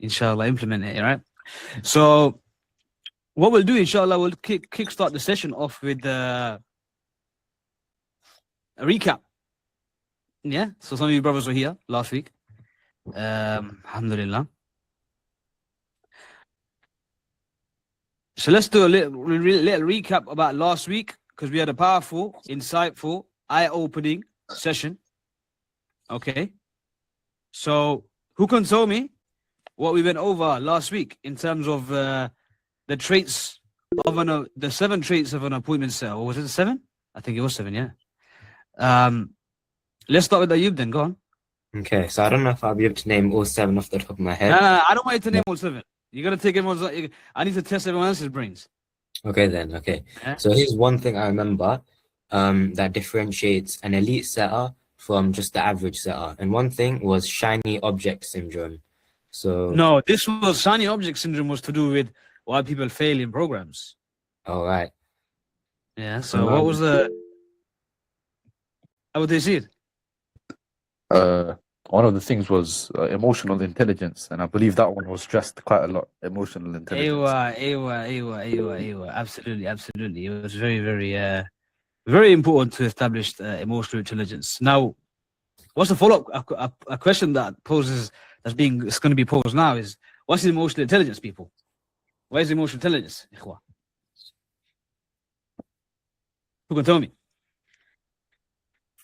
Inshallah, implement it, right? So what we'll do, inshallah, we'll kickstart the session off with a recap. Yeah, so some of you brothers were here last week. Alhamdulillah. So let's do a little recap about last week, because we had a powerful, insightful, eye-opening session. Okay. So who can tell me what we went over last week in terms of the traits of the 7 traits of an appointment setter? Or was it 7? I think it was 7, yeah. Let's start with Ayub then, go on. Okay, so I don't know if I'll be able to name all 7 off the top of my head. No, I don't want you to name all 7. You gotta take everyone's. I need to test everyone else's brains. Okay then, okay. Yeah. So here's one thing I remember that differentiates an elite setter from just the average setter. And one thing was shiny object syndrome. So no, this was shiny object syndrome was to do with why people fail in programs. All right. Yeah. So what was the? How would they see it? One of the things was emotional intelligence, and I believe that one was stressed quite a lot. Emotional intelligence. Ewa. Absolutely. It was very, very important to establish emotional intelligence. Now, what's the follow-up? A question that it's going to be posed now is, what's emotional intelligence, people? What is emotional intelligence? Ikhwa? Who can tell me?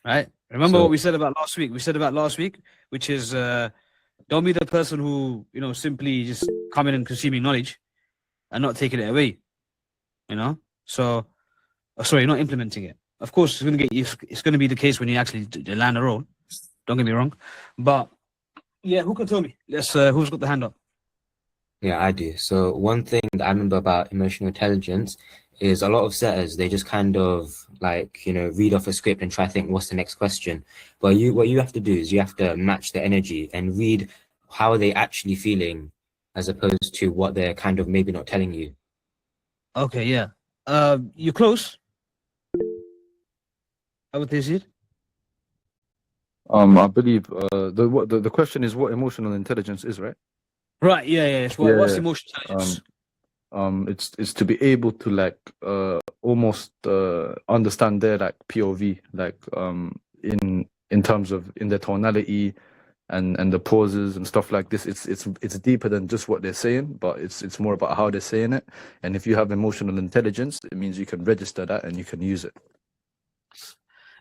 Right? Remember what we said about last week? We said about last week, which is don't be the person who, simply just coming and consuming knowledge and not taking it away. So, sorry, not implementing it. Of course, it's going to be the case when you actually land a role. Don't get me wrong. But, yeah, who can tell me? Who's got the hand up? Yeah, I do. So one thing that I remember about emotional intelligence is a lot of setters, they just kind of read off a script and try to think, what's the next question? But what you have to do is you have to match the energy and read how are they actually feeling as opposed to what they're kind of maybe not telling you. Okay, yeah. You're close. How would they see it? I believe the question is what emotional intelligence is, right? Right, yeah. What's emotional intelligence? It's to be able to almost understand their POV, in terms of in their tonality and the pauses and stuff like this. It's deeper than just what they're saying, but it's more about how they're saying it. And if you have emotional intelligence, it means you can register that and you can use it.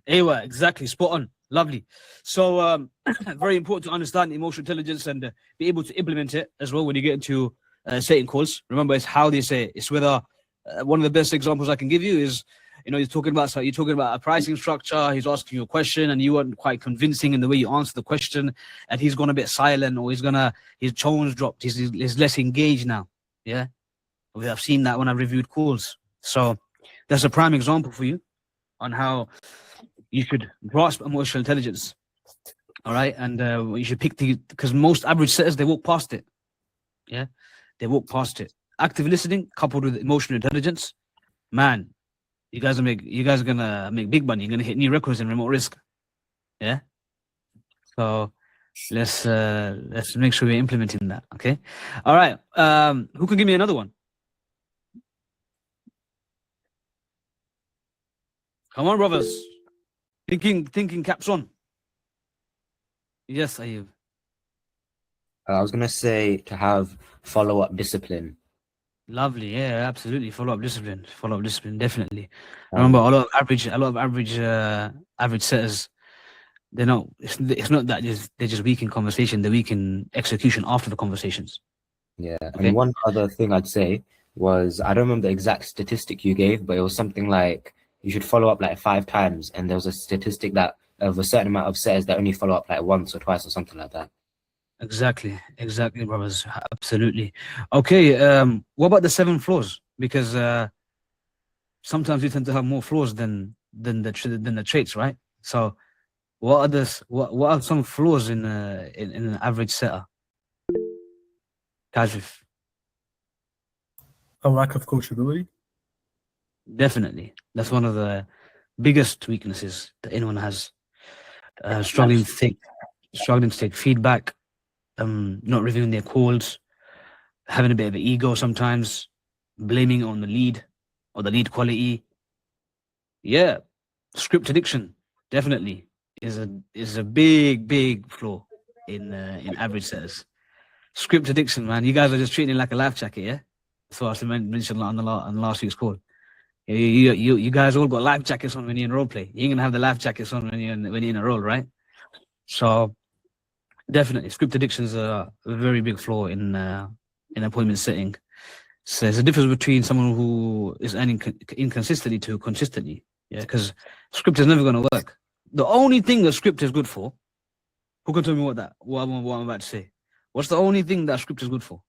Ewa, exactly, spot on, lovely. So very important to understand emotional intelligence and be able to implement it as well when you get into setting calls. Remember, it's how they say it. It's whether one of the best examples I can give you is, you're talking about a pricing structure. He's asking you a question and you weren't quite convincing in the way you answer the question, and he's gone a bit silent, or his tone's dropped. He's less engaged now. Yeah, I've seen that when I've reviewed calls. So that's a prime example for you on how you should grasp emotional intelligence. All right, and you should pick because most average setters, they walk past it. Yeah, they walk past it. Active listening coupled with emotional intelligence, man, you guys are gonna make big money. You're gonna hit new records in remote risk. Yeah. So let's make sure we're implementing that. Okay. All right. Who can give me another one? Come on, brothers. Thinking caps on. Yes, Ayub. I was gonna say to have follow-up discipline. Lovely, yeah, absolutely. Follow-up discipline, definitely. Remember, a lot of average setters, they're not. It's not that they're just weak in conversation; they're weak in execution after the conversations. Yeah, okay. And one other thing I'd say was, I don't remember the exact statistic you gave, but it was something like you should follow up 5 times, and there was a statistic that of a certain amount of setters that only follow up once or twice or something like that. Exactly, brothers. Absolutely. Okay. What about the 7 flaws? Because sometimes we tend to have more flaws than the traits, right? So, what are some flaws in an average setter? Kashif. A lack of coachability. Definitely, that's one of the biggest weaknesses that anyone has. Struggling to take feedback. Not reviewing their calls, having a bit of an ego sometimes, blaming it on the lead or the lead quality. Yeah, script addiction definitely is a big flaw in average setters. Script addiction, man. You guys are just treating it like a life jacket, yeah. That's what I mentioned on the last week's call. You guys all got life jackets on when you're in role play. You ain't gonna have the life jackets on when you're in a role, right? So definitely, script addiction is a very big flaw in appointment setting. So there's a difference between someone who is earning inconsistently to consistently. Yeah, because script is never going to work. The only thing that script is good for, who can tell me what I'm about to say? What's the only thing that script is good for?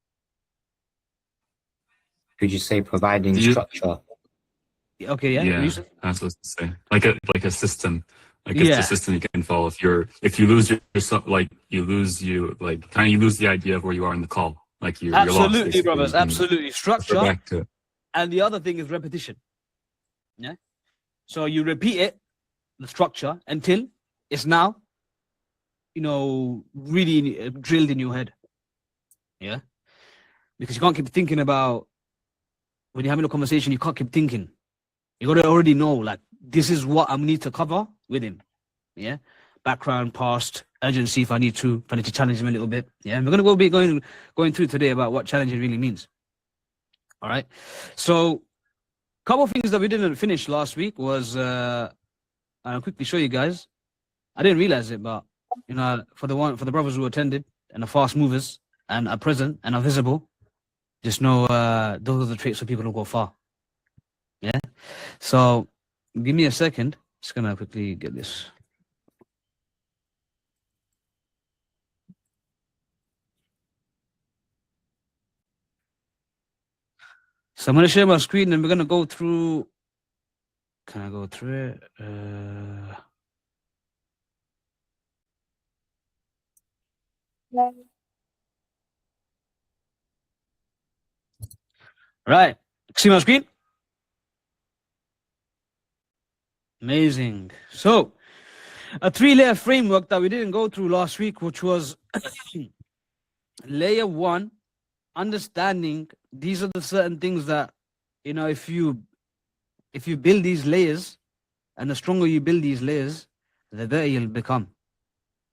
Could you say providing structure? Okay, yeah. Yeah, Reason? that's what I was to say. Like a system. Like Yeah. it's a system you can follow. If you lose yourself, you lose the idea of where you are in the call. Like you're lost. Absolutely, Basically. brothers. Absolutely. Go Structure. back to it. And the other thing is repetition. Yeah. So you repeat it, the structure, until it's now, really drilled in your head. Yeah. Because you can't keep thinking about, when you're having a conversation, you can't keep thinking. You got to already know, like, this is what I need to cover with him. Yeah. Background, past, urgency if I need to challenge him a little bit. Yeah. And we're going to be going through today about what challenging really means. All right. So a couple of things that we didn't finish last week was, I'll quickly show you guys. I didn't realize it, but, for the brothers who attended and the fast movers and are present and are visible, just know those are the traits of people who go far. Yeah. So give me a second. Just gonna quickly get this. So I'm gonna share my screen and we're gonna go through. Can I go through it? Right. See my screen? Amazing. So, a 3-layer framework that we didn't go through last week, which was layer 1, understanding these are the certain things that, if you build these layers, and the stronger you build these layers, the better you'll become.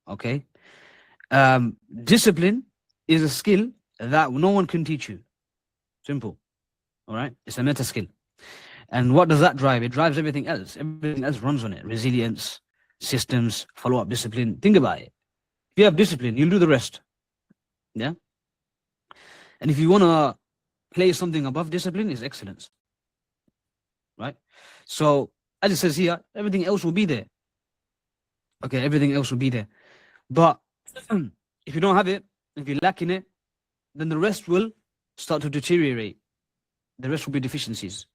Okay? Discipline is a skill that no one can teach you. Simple. All right? It's a meta skill. And what does that drive? It drives everything else. Everything else runs on it. Resilience, systems, follow-up discipline. Think about it. If you have discipline, you'll do the rest. Yeah? And if you want to play something above discipline, it's excellence. Right? So, as it says here, everything else will be there. Okay, everything else will be there. But if you don't have it, if you're lacking it, then the rest will start to deteriorate. The rest will be deficiencies.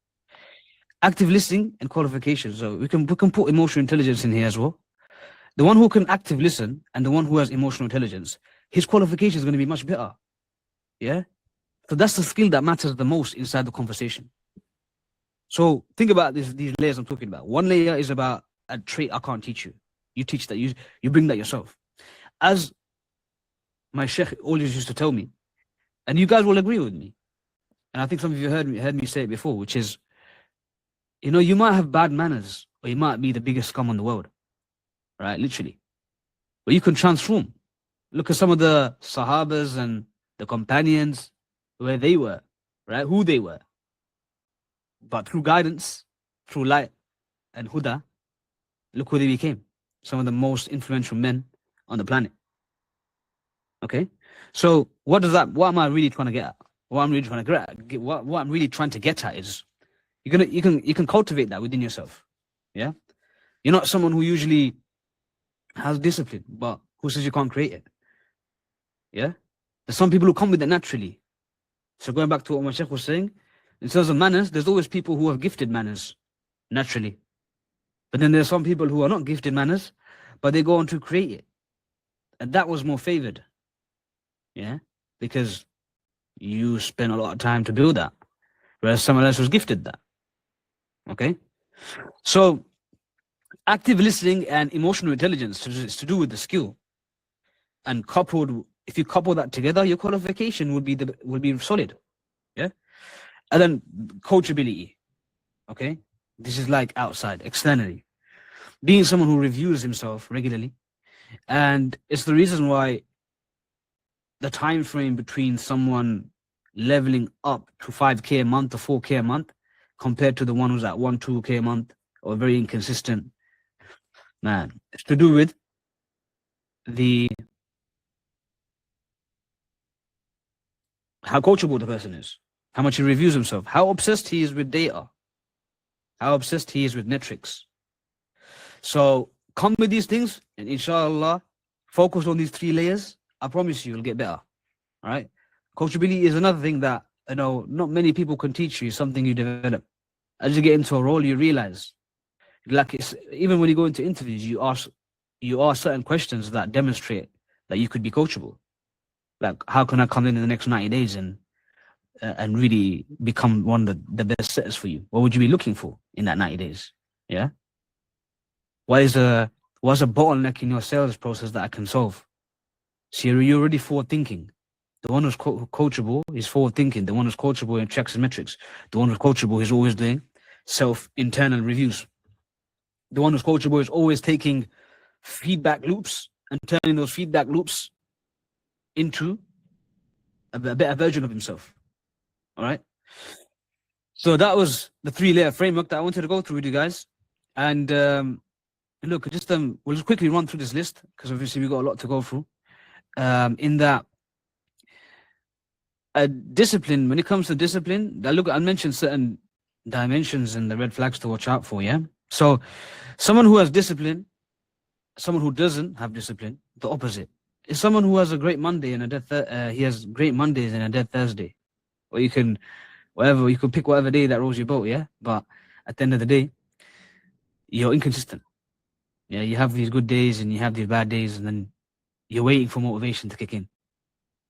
Active listening and qualification. So we can put emotional intelligence in here as well. The one who can active listen and the one who has emotional intelligence, his qualification is going to be much better. Yeah? So that's the skill that matters the most inside the conversation. So think about these layers I'm talking about. One layer is about a trait I can't teach you. You teach that, you bring that yourself. As my sheikh always used to tell me, and you guys will agree with me, and I think some of you heard me say it before, which is, you might have bad manners, or you might be the biggest scum in the world, right? Literally. But you can transform. Look at some of the Sahabas and the companions, where they were, right? Who they were. But through guidance, through light and huda, look who they became. Some of the most influential men on the planet. Okay? So what am I really trying to get at? What I'm really trying to get at is, you can cultivate that within yourself. Yeah? You're not someone who usually has discipline, but who says you can't create it? Yeah? There's some people who come with it naturally. So going back to what my sheikh was saying, in terms of manners, there's always people who have gifted manners naturally. But then there's some people who are not gifted manners, but they go on to create it. And that was more favored. Yeah? Because you spent a lot of time to build that. Whereas someone else was gifted that. Okay? So, active listening and emotional intelligence is to do with the skill. And coupled if you couple that together, your qualification would be solid. Yeah. And then coachability. Okay. This is like outside, externally. Being someone who reviews himself regularly. And it's the reason why the time frame between someone leveling up to 5K a month or 4K a month compared to the one who's at 1-2K a month or very inconsistent, man, it's to do with how coachable the person is, how much he reviews himself, how obsessed he is with data, how obsessed he is with metrics. So come with these things, and inshallah, focus on these 3 layers. I promise you'll get better. All right. Coachability is another thing that, you know, not many people can teach you. Something you develop. As you get into a role, you realize, like, it's even when you go into interviews, you ask certain questions that demonstrate that you could be coachable. Like, how can I come in the next 90 days and really become one of the best setters for you? What would you be looking for in that 90 days? Yeah. What's a bottleneck in your sales process that I can solve? So you're already forward thinking. The one who's coachable is forward thinking. The one who's coachable in checks and metrics. The one who's coachable is always doing internal reviews. The one who's coachable is always taking feedback loops and turning those feedback loops into a better version of himself. All right. So that was the 3-layer framework that I wanted to go through with you guys. And look, we'll just quickly run through this list because obviously we've got a lot to go through. In that discipline, when it comes to discipline, I'll mention certain dimensions and the red flags to watch out for. Yeah. So someone who has discipline, someone who doesn't have discipline, the opposite is someone who has a great Monday and a dead he has great Mondays and a dead Thursday. Or you can pick whatever day that rolls your boat. Yeah. But at the end of the day, you're inconsistent. Yeah. You have these good days and you have these bad days, and then you're waiting for motivation to kick in.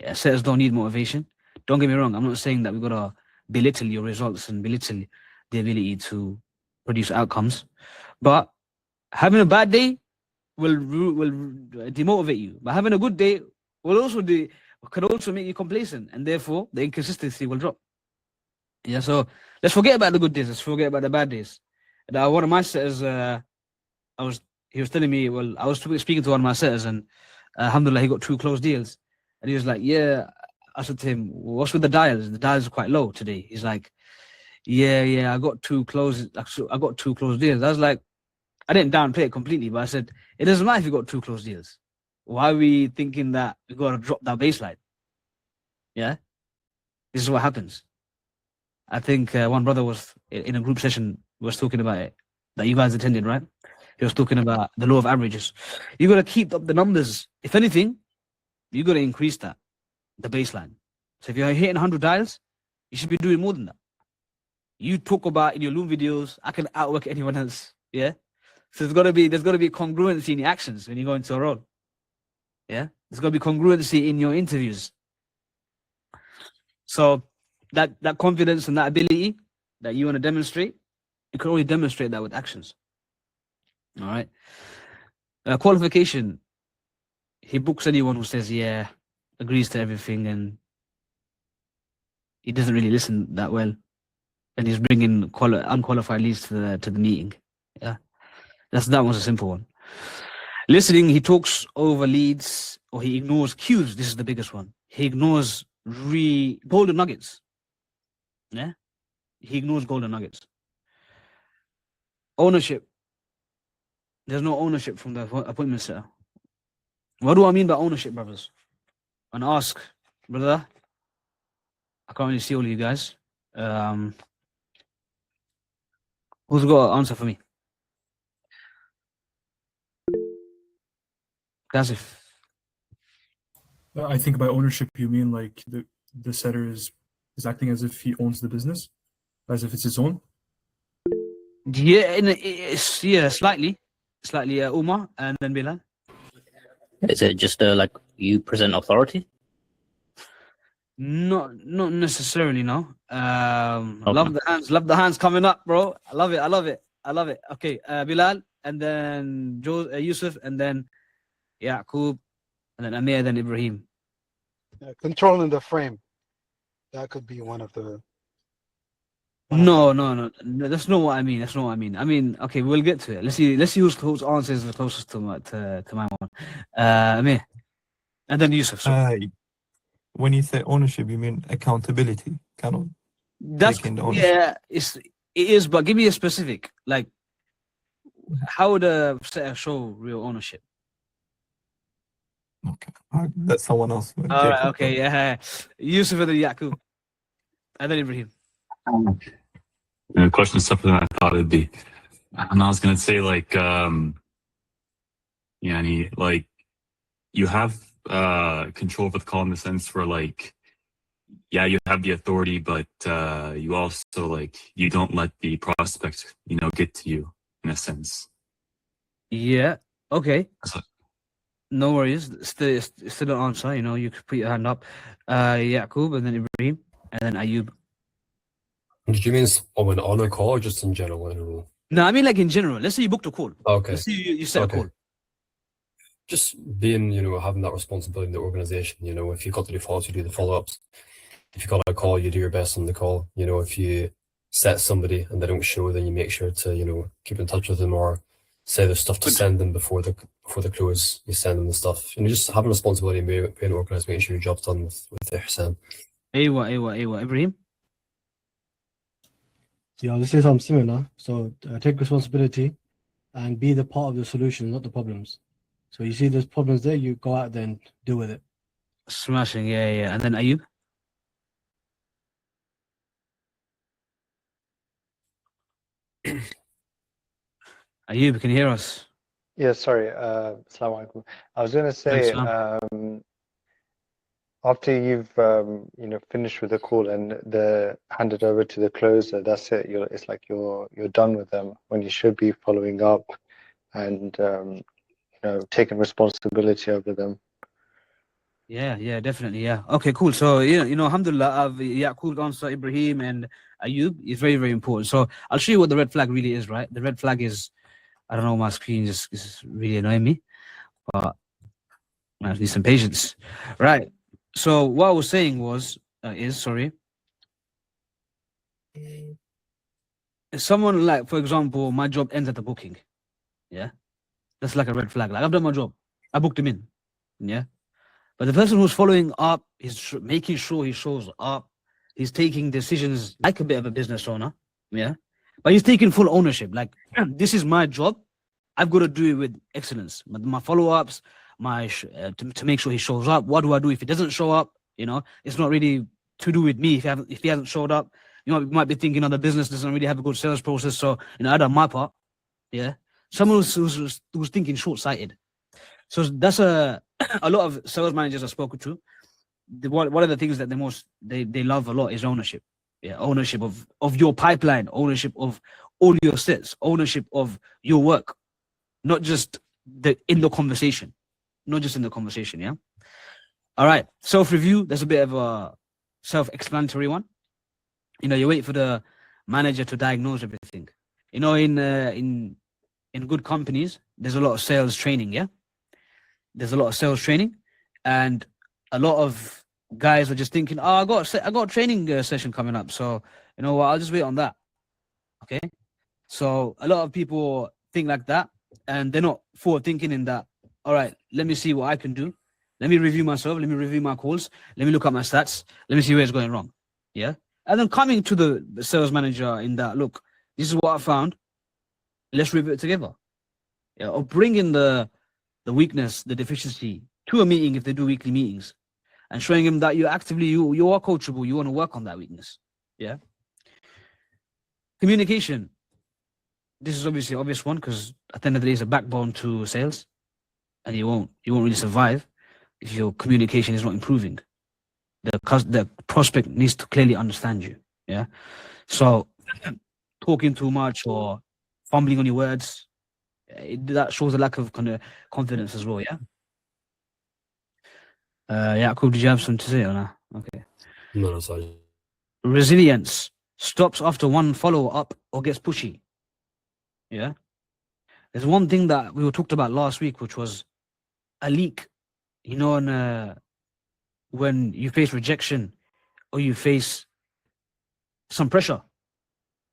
Yeah, setters don't need motivation. Don't get me wrong. I'm not saying that we've got to belittle your results and belittle the ability to produce outcomes. But having a bad day will demotivate you. But having a good day can also make you complacent, and therefore the inconsistency will drop. Yeah, so let's forget about the good days. Let's forget about the bad days. One of my setters, he was telling me, I was speaking to one of my setters, and alhamdulillah, he got 2 closed deals. And he was like, yeah. I said to him, what's with the dials? The dials are quite low today. He's like, yeah, I got 2 closed deals. I was like, I didn't downplay it completely, but I said, it doesn't matter if you got 2 closed deals. Why are we thinking that we got to drop that baseline? Yeah, this is what happens. I think one brother was in a group session, was talking about it, that you guys attended, right? He was talking about the law of averages. You got to keep up the numbers. If anything, you got to increase that, the baseline. So if you're hitting 100 dials, you should be doing more than that. You talk about in your Loom videos, I can outwork anyone else. Yeah. So there's got to be congruency in your actions when you go into a role. Yeah. There's got to be congruency in your interviews. So that confidence and that ability that you want to demonstrate, you can only demonstrate that with actions. All right. Qualification. He books anyone who says, yeah, agrees to everything, and he doesn't really listen that well. And he's bringing unqualified leads to the meeting. Yeah. That one's a simple one. Listening, he talks over leads, or he ignores cues. This is the biggest one. He ignores golden nuggets. Yeah. He ignores golden nuggets. Ownership. There's no ownership from the appointment setter. What do I mean by ownership, brothers? And ask, brother, I can't really see all of you guys. Who's got an answer for me? Kasif. I think by ownership you mean like the setter is acting as if he owns the business, as if it's his own. Yeah, slightly. Umar and then Bilal. Is it just like you present authority? Not necessarily, no. Okay. Love the hands coming up, bro. I love it. Okay, Bilal, and then Yusuf, and then Yaqub, and then Amir, then Ibrahim. controlling the frame. That could be one of the. No, that's not what I mean. That's not what I mean. I mean, okay, we'll get to it. Let's see whose answer is the closest to my one. Amir, and then Yusuf. So When you say ownership, you mean accountability, kind of that's taking the ownership. yeah, it is. But give me a specific. Like, how would a setter show real ownership? Okay, let someone else. All right, okay, yeah. Yusuf and then Yaqub, and then Ibrahim. The question is something I thought it'd be. And I was gonna say like like you have control over the call in the sense where like you have the authority, but you also like you don't let the prospect, get to you in a sense. Yeah, okay. So, No worries. Still an answer, you could put your hand up. Yaqub and then Ibrahim and then Ayub. Did you mean on a call or just in general in a rule? No, I mean like in general. Let's say you booked a call. Okay. Let's say you set a call. Just being, having that responsibility in the organization. If you've got to do follow-ups, you do the follow-ups. If you've got a call, you do your best on the call. If you set somebody and they don't show, then you make sure to, keep in touch with them or say there's stuff to send them before the close. You send them the stuff. Just having responsibility and being organized, making sure your job's done with the ihsan. Aywa. Ibrahim? Yeah, let's say something similar. So take responsibility and be the part of the solution, not the problems. So you see there's problems there, you go out there and deal with it. Smashing, yeah. And then Ayub? Ayub, can you hear us? Yeah, sorry. Assalamu alaikum. I was going to say, after you've finished with the call and handed over to the closer, that's it. It's like you're done with them when you should be following up and taking responsibility over them. Yeah, definitely, yeah. Okay, cool. So alhamdulillah, Yaqub's answer, Ibrahim and Ayub is very, very important. So I'll show you what the red flag really is, right? The red flag is, I don't know, my screen is really annoying me, but I need some patience. Right. So what I was saying was, someone like, for example, my job ends at the booking. Yeah. That's like a red flag. Like I've done my job. I booked him in. Yeah. But the person who's following up is making sure he shows up. He's taking decisions like a bit of a business owner. Yeah. But he's taking full ownership. Like, this is my job. I've got to do it with excellence. My follow-ups, to make sure he shows up. What do I do if he doesn't show up? It's not really to do with me. If he hasn't showed up, you might be thinking, the business doesn't really have a good sales process. So, I done my part. Yeah. Someone who's thinking short-sighted. So that's a lot of sales managers I've spoken to. One of the things that they love a lot is ownership. Yeah, ownership of your pipeline, ownership of all your sets, ownership of your work, not just in the conversation. Yeah. All right. Self-review. That's a bit of a self-explanatory one. You wait for the manager to diagnose everything. In good companies, there's a lot of sales training. Yeah. There's a lot of sales training, and a lot of guys are just thinking, I got a training session coming up, so you know what, I'll just wait on that. Okay, so a lot of people think like that, and they're not forward thinking in that. All right, let me see what I can do. Let me review myself. Let me review my calls. Let me look at my stats. Let me see where it's going wrong. Yeah, and then coming to the sales manager in that, look, this is what I found. Let's review it together. Yeah, or bring in the weakness, the deficiency to a meeting if they do weekly meetings, and showing them that you are coachable, you want to work on that weakness. Yeah. Communication. This is obviously an obvious one because at the end of the day, it's a backbone to sales, and you won't really survive if your communication is not improving. The prospect needs to clearly understand you. Yeah. So talking too much or fumbling on your words, that shows a lack of kind of confidence as well. Yeah. Yaqub, did you have something to say or not? Okay. No, sorry. Resilience stops after one follow-up or gets pushy. Yeah. There's one thing that we talked about last week, which was a leak. On when you face rejection or you face some pressure,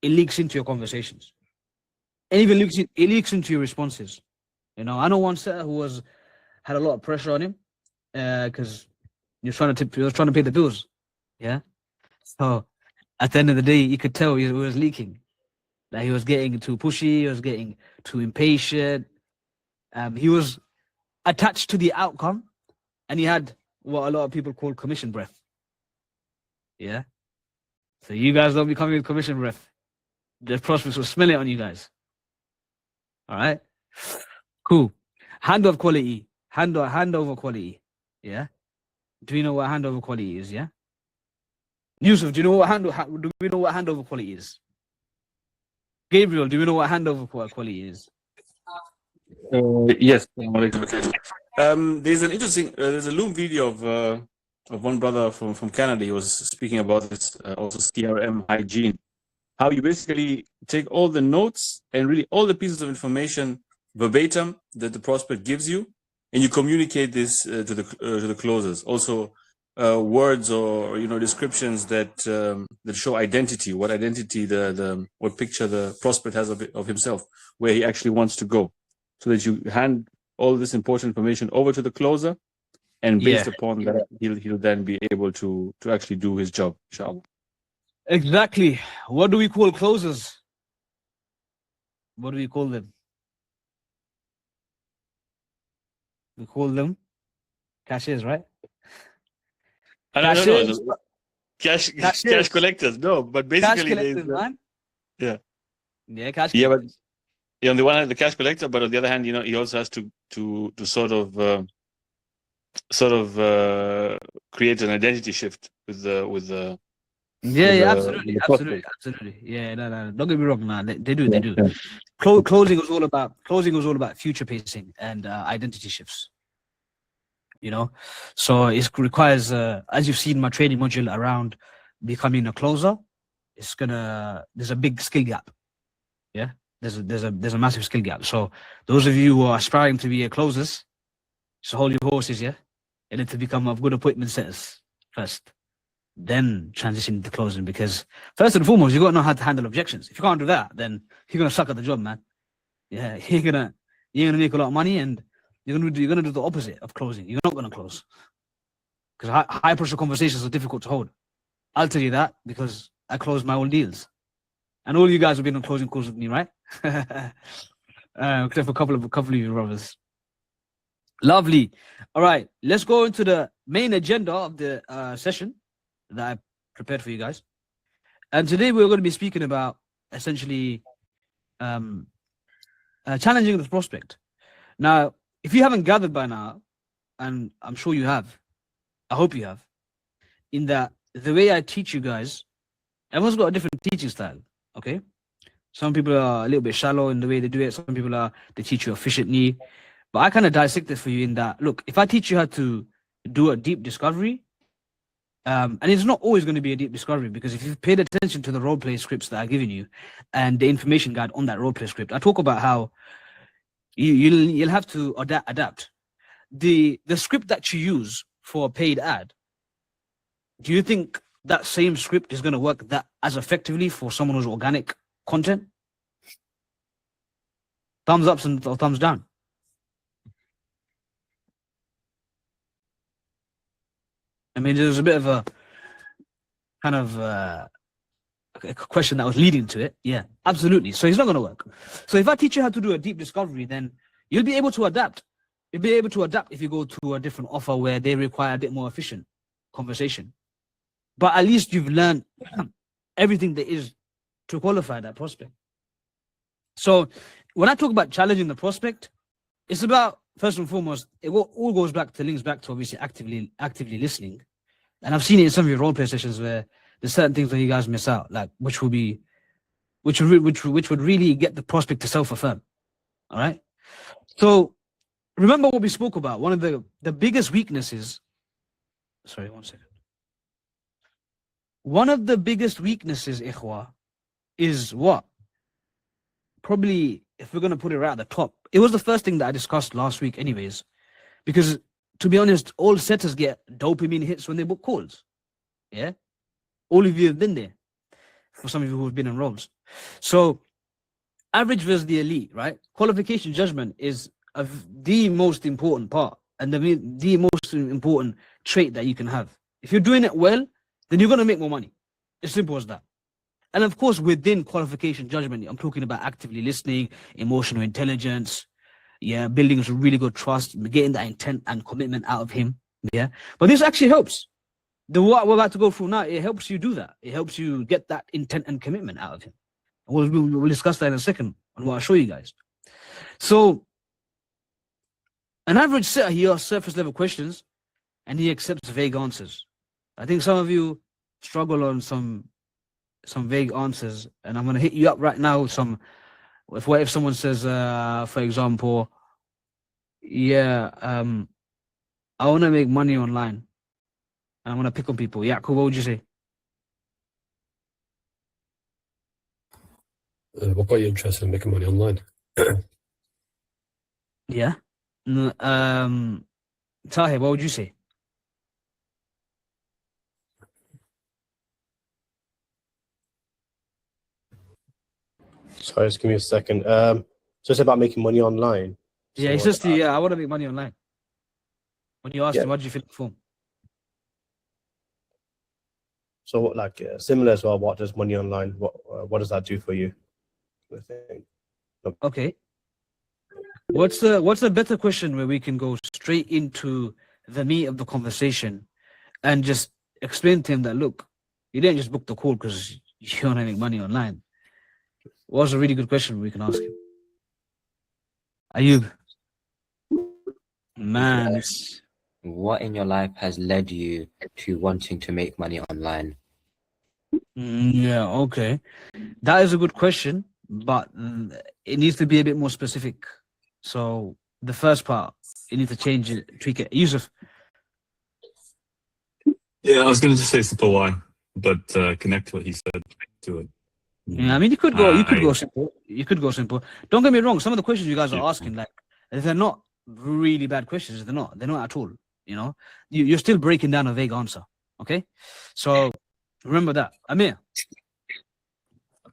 it leaks into your conversations. And even it leaks into your responses. You know, I know one setter who had a lot of pressure on him because he was trying to pay the bills. Yeah. So at the end of the day, you could tell he was leaking. Like he was getting too pushy, he was getting too impatient. He was attached to the outcome, and he had what a lot of people call commission breath. Yeah. So you guys don't be coming with commission breath. The prospects will smell it on you guys. All right. Cool. Handover quality. Handover quality. Yeah. Do you know what handover quality is? Yeah. Yusuf, do you know what do we know what handover quality is? Gabriel, do we know what handover quality is? Yes. There's an interesting, there's a Loom video of one brother from Canada. He was speaking about this, also CRM hygiene. How you basically take all the notes and really all the pieces of information verbatim that the prospect gives you, and you communicate this to the closers. Also, words or descriptions that that show identity, what identity what picture the prospect has of himself, where he actually wants to go, so that you hand all this important information over to the closer, and based upon that, he'll then be able to actually do his job. Inshallah. Exactly. What do we call closers? What do we call them? We call them cashiers, right? I don't know. Cash collectors. No, but basically, cash collectors, man. Yeah, cash collectors. Yeah, but on the one hand, the cash collector, but on the other hand, he also has to sort of create an identity shift with the. Absolutely. Yeah, no. Don't get me wrong, man. They do. Yeah. Closing was all about future pacing and identity shifts. So it requires, as you've seen my training module around becoming a closer, there's a big skill gap. Yeah, there's a massive skill gap. So those of you who are aspiring to be a closers, just hold your horses. Yeah, you need to become a good appointment setters first, then transition to closing, because first and foremost, you got to know how to handle objections. If you can't do that, then you're gonna suck at the job, man. Yeah, you're gonna make a lot of money, and you're gonna do the opposite of closing. You're not gonna close, because high pressure conversations are difficult to hold. I'll tell you that because I closed my own deals, and all you guys have been on closing calls with me, right? Except for a couple of you brothers. Lovely. All right, let's go into the main agenda of the session that I prepared for you guys. And today we're going to be speaking about essentially challenging the prospect. Now, if you haven't gathered by now, and I'm sure you have, I hope you have, in that the way I teach you guys, everyone's got a different teaching style, okay? Some people are a little bit shallow in the way they do it. Some people they teach you efficiently. But I kind of dissect it for you in that, look, if I teach you how to do a deep discovery, and it's not always going to be a deep discovery, because if you've paid attention to the role play scripts that I've given you and the information guide on that role play script, I talk about how you'll have to adapt. The script that you use for a paid ad, do you think that same script is going to work that as effectively for someone who's organic content? Thumbs up or thumbs down? I mean, there's a bit of a kind of a question that was leading to it. Yeah, absolutely. So it's not going to work. So if I teach you how to do a deep discovery, then you'll be able to adapt. You'll be able to adapt if you go to a different offer where they require a bit more efficient conversation. But at least you've learned everything there is to qualify that prospect. So when I talk about challenging the prospect, it's about, first and foremost, it all links back to obviously actively listening. And I've seen it in some of your role play sessions where there's certain things that you guys miss out, like which would really get the prospect to self-affirm. All right. So remember what we spoke about. One of the biggest weaknesses. Sorry, 1 second. One of the biggest weaknesses, ikhwa, is what? Probably, if we're going to put it right at the top, it was the first thing that I discussed last week anyways, because to be honest, all setters get dopamine hits when they book calls. Yeah, all of you have been there. For some of you who have been in roles, so average versus the elite, right? Qualification judgment is the most important part and the most important trait that you can have. If you're doing it well, then you're gonna make more money. As simple as that. And of course, within qualification judgment, I'm talking about actively listening, emotional intelligence, yeah, building a really good trust, getting that intent and commitment out of him. Yeah, but this actually helps. What we're about to go through now, it helps you do that. It helps you get that intent and commitment out of him. We'll discuss that in a second on what I'll show you guys. So, an average setter, he asks surface level questions and he accepts vague answers. I think some of you struggle on some vague answers, and I'm going to hit you up right now with some. What if someone says, for example, yeah, I want to make money online. And I'm going to pick on people. Yeah, cool. What would you say? What got you interested in making money online? Yeah. Tahir, what would you say? Sorry, just give me a second. So it's about making money online. Yeah, it's just I want to make money online. When you asked him, what did you fill the form? So like similar as well, what does money online, what does that do for you? Okay. What's the better question where we can go straight into the meat of the conversation and just explain to him that, look, you didn't just book the call because you want to make money online. What's a really good question we can ask him? Ayub. Man. What in your life has led you to wanting to make money online? Yeah, okay. That is a good question, but it needs to be a bit more specific. So the first part, you need to change it, tweak it. Yusuf. Yeah, I was going to just say simple why, but connect what he said to it. Yeah, I mean, you could go simple. You could go simple. Don't get me wrong. Some of the questions you guys are asking, like, they're not really bad questions. They're not at all. You know, you're still breaking down a vague answer. Okay, so remember that. Amir.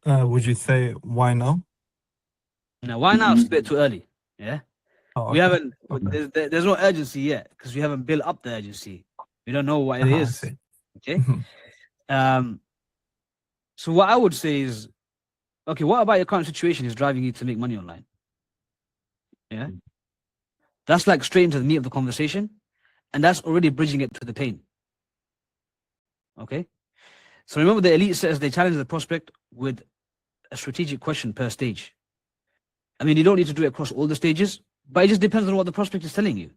Would you say why now? Now, why now? It's a bit too early. Yeah, Oh, we okay. haven't. There's no urgency yet because we haven't built up the urgency. We don't know what it I is. see. Okay. So what I would say is, okay, what about your current situation is driving you to make money online? Yeah, that's like straight into the meat of the conversation, and that's already bridging it to the pain. Okay, so remember the elite says they challenge the prospect with a strategic question per stage. I mean, you don't need to do it across all the stages, but it just depends on what the prospect is telling you.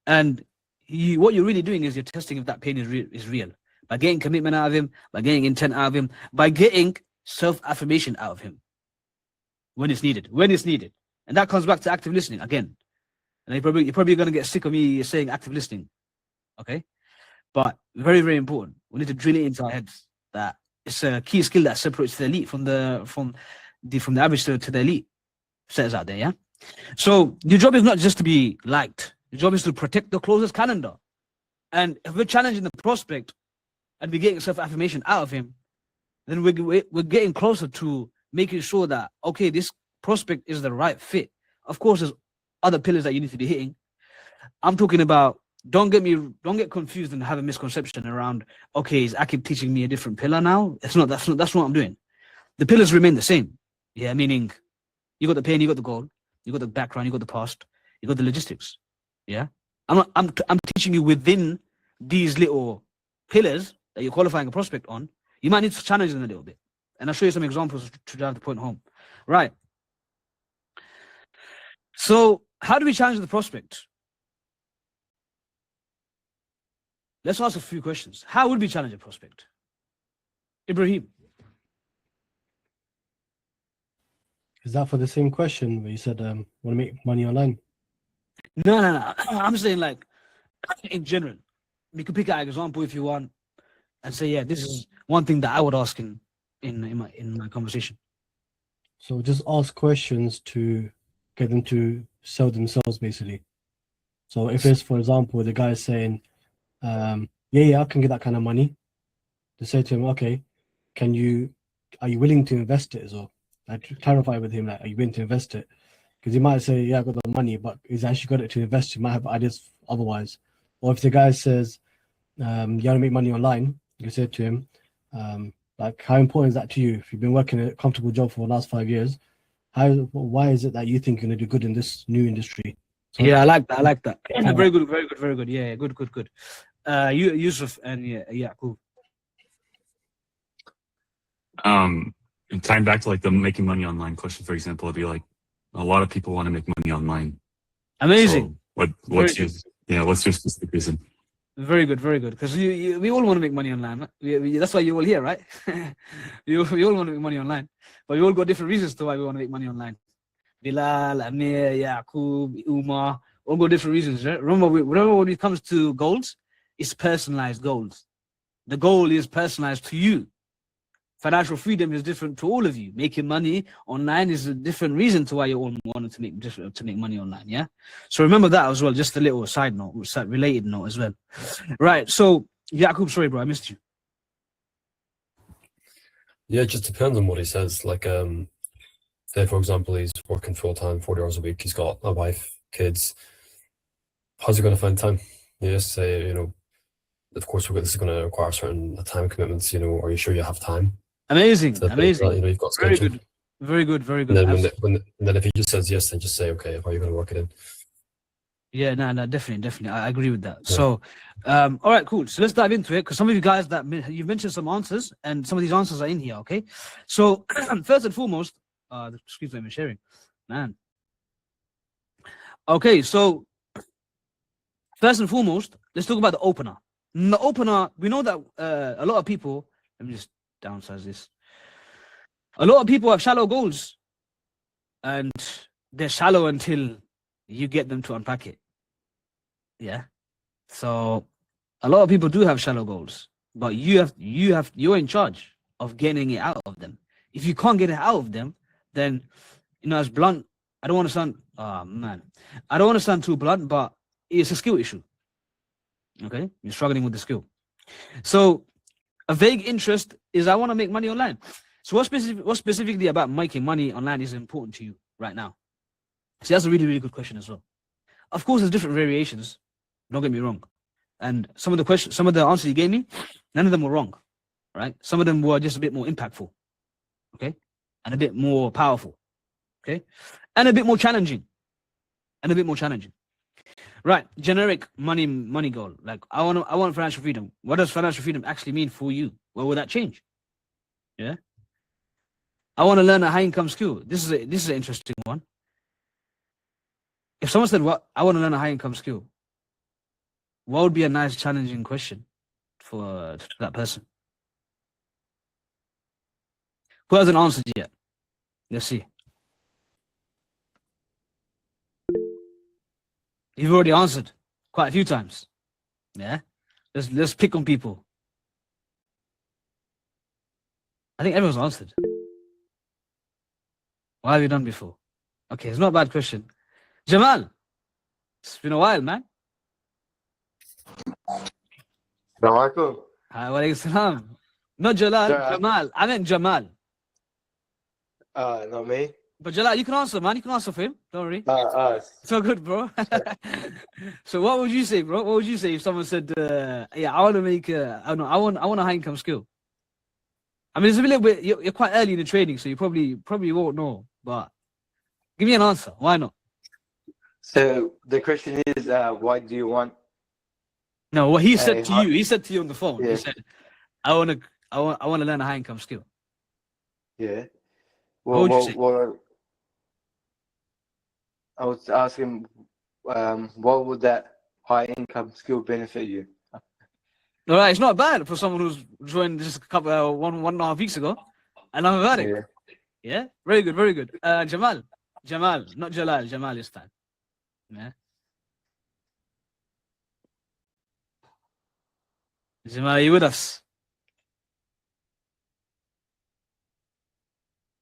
And what you're really doing is you're testing if that pain is real by getting commitment out of him, by getting intent out of him, by getting self-affirmation out of him when it's needed. And that comes back to active listening again. And you're probably going to get sick of me saying active listening. Okay? But very, very important. We need to drill it into our heads that it's a key skill that separates the elite from the average to the elite setters out there, yeah? So your job is not just to be liked. Your job is to protect the closest calendar. And if we're challenging the prospect and we're getting self-affirmation out of him, then we're getting closer to making sure that, okay, this prospect is the right fit. Of course, there's other pillars that you need to be hitting. I'm talking about, don't get confused and have a misconception around, okay, is Akib teaching me a different pillar now? That's not what I'm doing. The pillars remain the same. Yeah, meaning you got the pain, you got the goal, you got the background, you got the past, you got the logistics. Yeah. I'm teaching you within these little pillars that you're qualifying a prospect on. You might need to challenge them a little bit. And I'll show you some examples to drive the point home. Right. So how do we challenge the prospect? Let's ask a few questions. How would we challenge a prospect? Ibrahim. Is that for the same question where you said want to make money online? No. I'm saying like in general. We could pick out an example if you want and say, yeah, this is one thing that I would ask in my conversation. So just ask questions to get them to sell themselves, basically. So if it's, for example, the guy saying, yeah, I can get that kind of money, to say to him, okay, are you willing to invest it as well? Like, clarify with him, like, are you willing to invest it? Because he might say, yeah, I got the money, but he's actually got it to invest. He might have ideas otherwise. Or if the guy says, you want to make money online, you say to him, like, how important is that to you? If you've been working a comfortable job for the last 5 years, why is it that you think you're going to do good in this new industry? So, Yeah, I like that. I like that. Very good, very good, very good. Yeah, good, good, good. Yusuf and yeah, cool. And tying back to like the making money online question, for example, it'd be like a lot of people want to make money online. Amazing. So what's your specific reason? Very good, very good. Because we all want to make money online. Right? That's why you're all here, right? we all want to make money online, but we all got different reasons to why we want to make money online. Bilal, Amir, Yaqub, Umar, all got different reasons. Right? Remember, when it comes to goals, it's personalized goals. The goal is personalized to you. Financial freedom is different to all of you. Making money online is a different reason to why you all wanted to make money online. Yeah. So remember that as well. Just a little side note, related note as well. Right. So Yaqub, sorry, bro, I missed you. Yeah, it just depends on what he says. Like, say for example, he's working full time, 40 hours a week. He's got a wife, kids. How's he going to find time? You just say, of course, this is going to require certain time commitments. Are you sure you have time? Amazing, amazing. You've got very schedule. good, very good, very good. And then, then if he just says yes, then just say, okay, how are you going to work it in? Yeah, no, definitely. I agree with that. Yeah. So, all right, cool. So let's dive into it because some of you guys you've mentioned some answers, and some of these answers are in here. Okay, so first and foremost, excuse me, I'm sharing, man. Okay, so first and foremost, let's talk about the opener. In the opener, we know that a lot of people. Let me just downsize this. A lot of people have shallow goals, and they're shallow until you get them to unpack it. Yeah. So a lot of people do have shallow goals, but you're in charge of getting it out of them. If you can't get it out of them, then as blunt, I don't want to sound I don't want to sound too blunt, but it's a skill issue. Okay, you're struggling with the skill. So a vague interest is I want to make money online. So what specifically about making money online is important to you right now? See, that's a really, really good question as well. Of course, there's different variations. Don't get me wrong. And some of the answers you gave me, none of them were wrong, right? Some of them were just a bit more impactful, okay? And a bit more powerful, okay? And a bit more challenging. Right, generic money goal. Like I want financial freedom. What does financial freedom actually mean for you? Well, will that change? Yeah. I want to learn a high income skill. This is an interesting one. If someone said, "What I want to learn a high income skill," what would be a nice challenging question for that person? Who hasn't answered yet? Let's see. You've already answered quite a few times. Yeah. Let's pick on people. I think everyone's answered. What have you done before? Okay, it's not a bad question. Jamal, it's been a while, man. Assalamualaikum. Hi, wa alaikum salam. Not Jalal, Jamal. I meant Jamal. Not me. But Jalal, you can answer, man. You can answer for him. Don't worry. It's all good, bro. So what would you say, bro? What would you say if someone said, "Yeah, I want to make I want a high income skill." I mean, it's a little bit. You're quite early in the training, so you probably won't know. But give me an answer. Why not? So the question is, why do you want? No, what he said to you. He said to you on the phone. Yeah. He said, "I want to learn a high income skill." Yeah. What would you say? I was asking, what would that high income skill benefit you? All right, it's not bad for someone who's joined just a couple one and a half weeks ago, and I'm about it. Yeah, very good, very good. Jamal, not Jalal, Jamal this time. Yeah. Jamal, are you with us?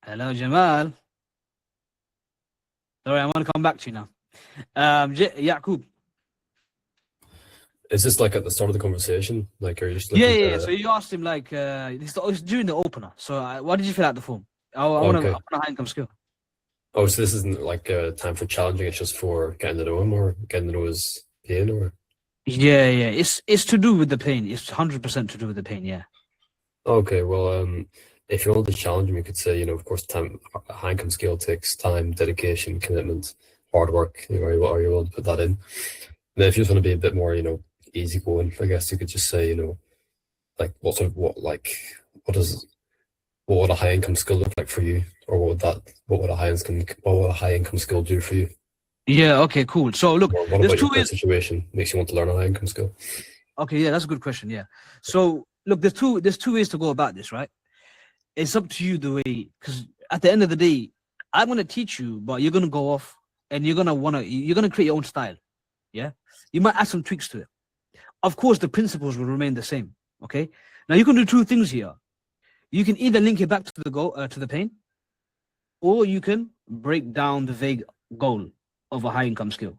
Hello, Jamal. Sorry, I'm going to come back to you now. Yaqub, Is this like at the start of the conversation? Like, are you just Yeah, looking yeah, yeah. to... So you asked him like, it's during the opener. So what did you fill out the form? I want Okay. a high income skill. Oh, so this isn't like a time for challenging, it's just for getting to know him or getting to know his pain or... Yeah, yeah. It's to do with the pain. It's 100% to do with the pain. Yeah. Okay, well, if you want to challenge him, you could say, you know, of course, time, a high income scale takes time, dedication, commitment, hard work. You know, are you willing to put that in? And then if you just want to be a bit more, you know, easygoing, I guess you could just say, you know, like what would a high income skill look like for you, or what would a high income skill do for you? Yeah. Okay. Cool. So look, Or what there's about your two current ways. situation makes you want to learn a high income skill? Okay. Yeah, that's a good question. Yeah. So look, there's two ways to go about this, right? It's up to you the way, because at the end of the day, I'm gonna teach you, but you're gonna go off and you're gonna create your own style. Yeah. You might add some tweaks to it. Of course, the principles will remain the same. Okay. Now you can do two things here. You can either link it back to the goal, to the pain, or you can break down the vague goal of a high income skill.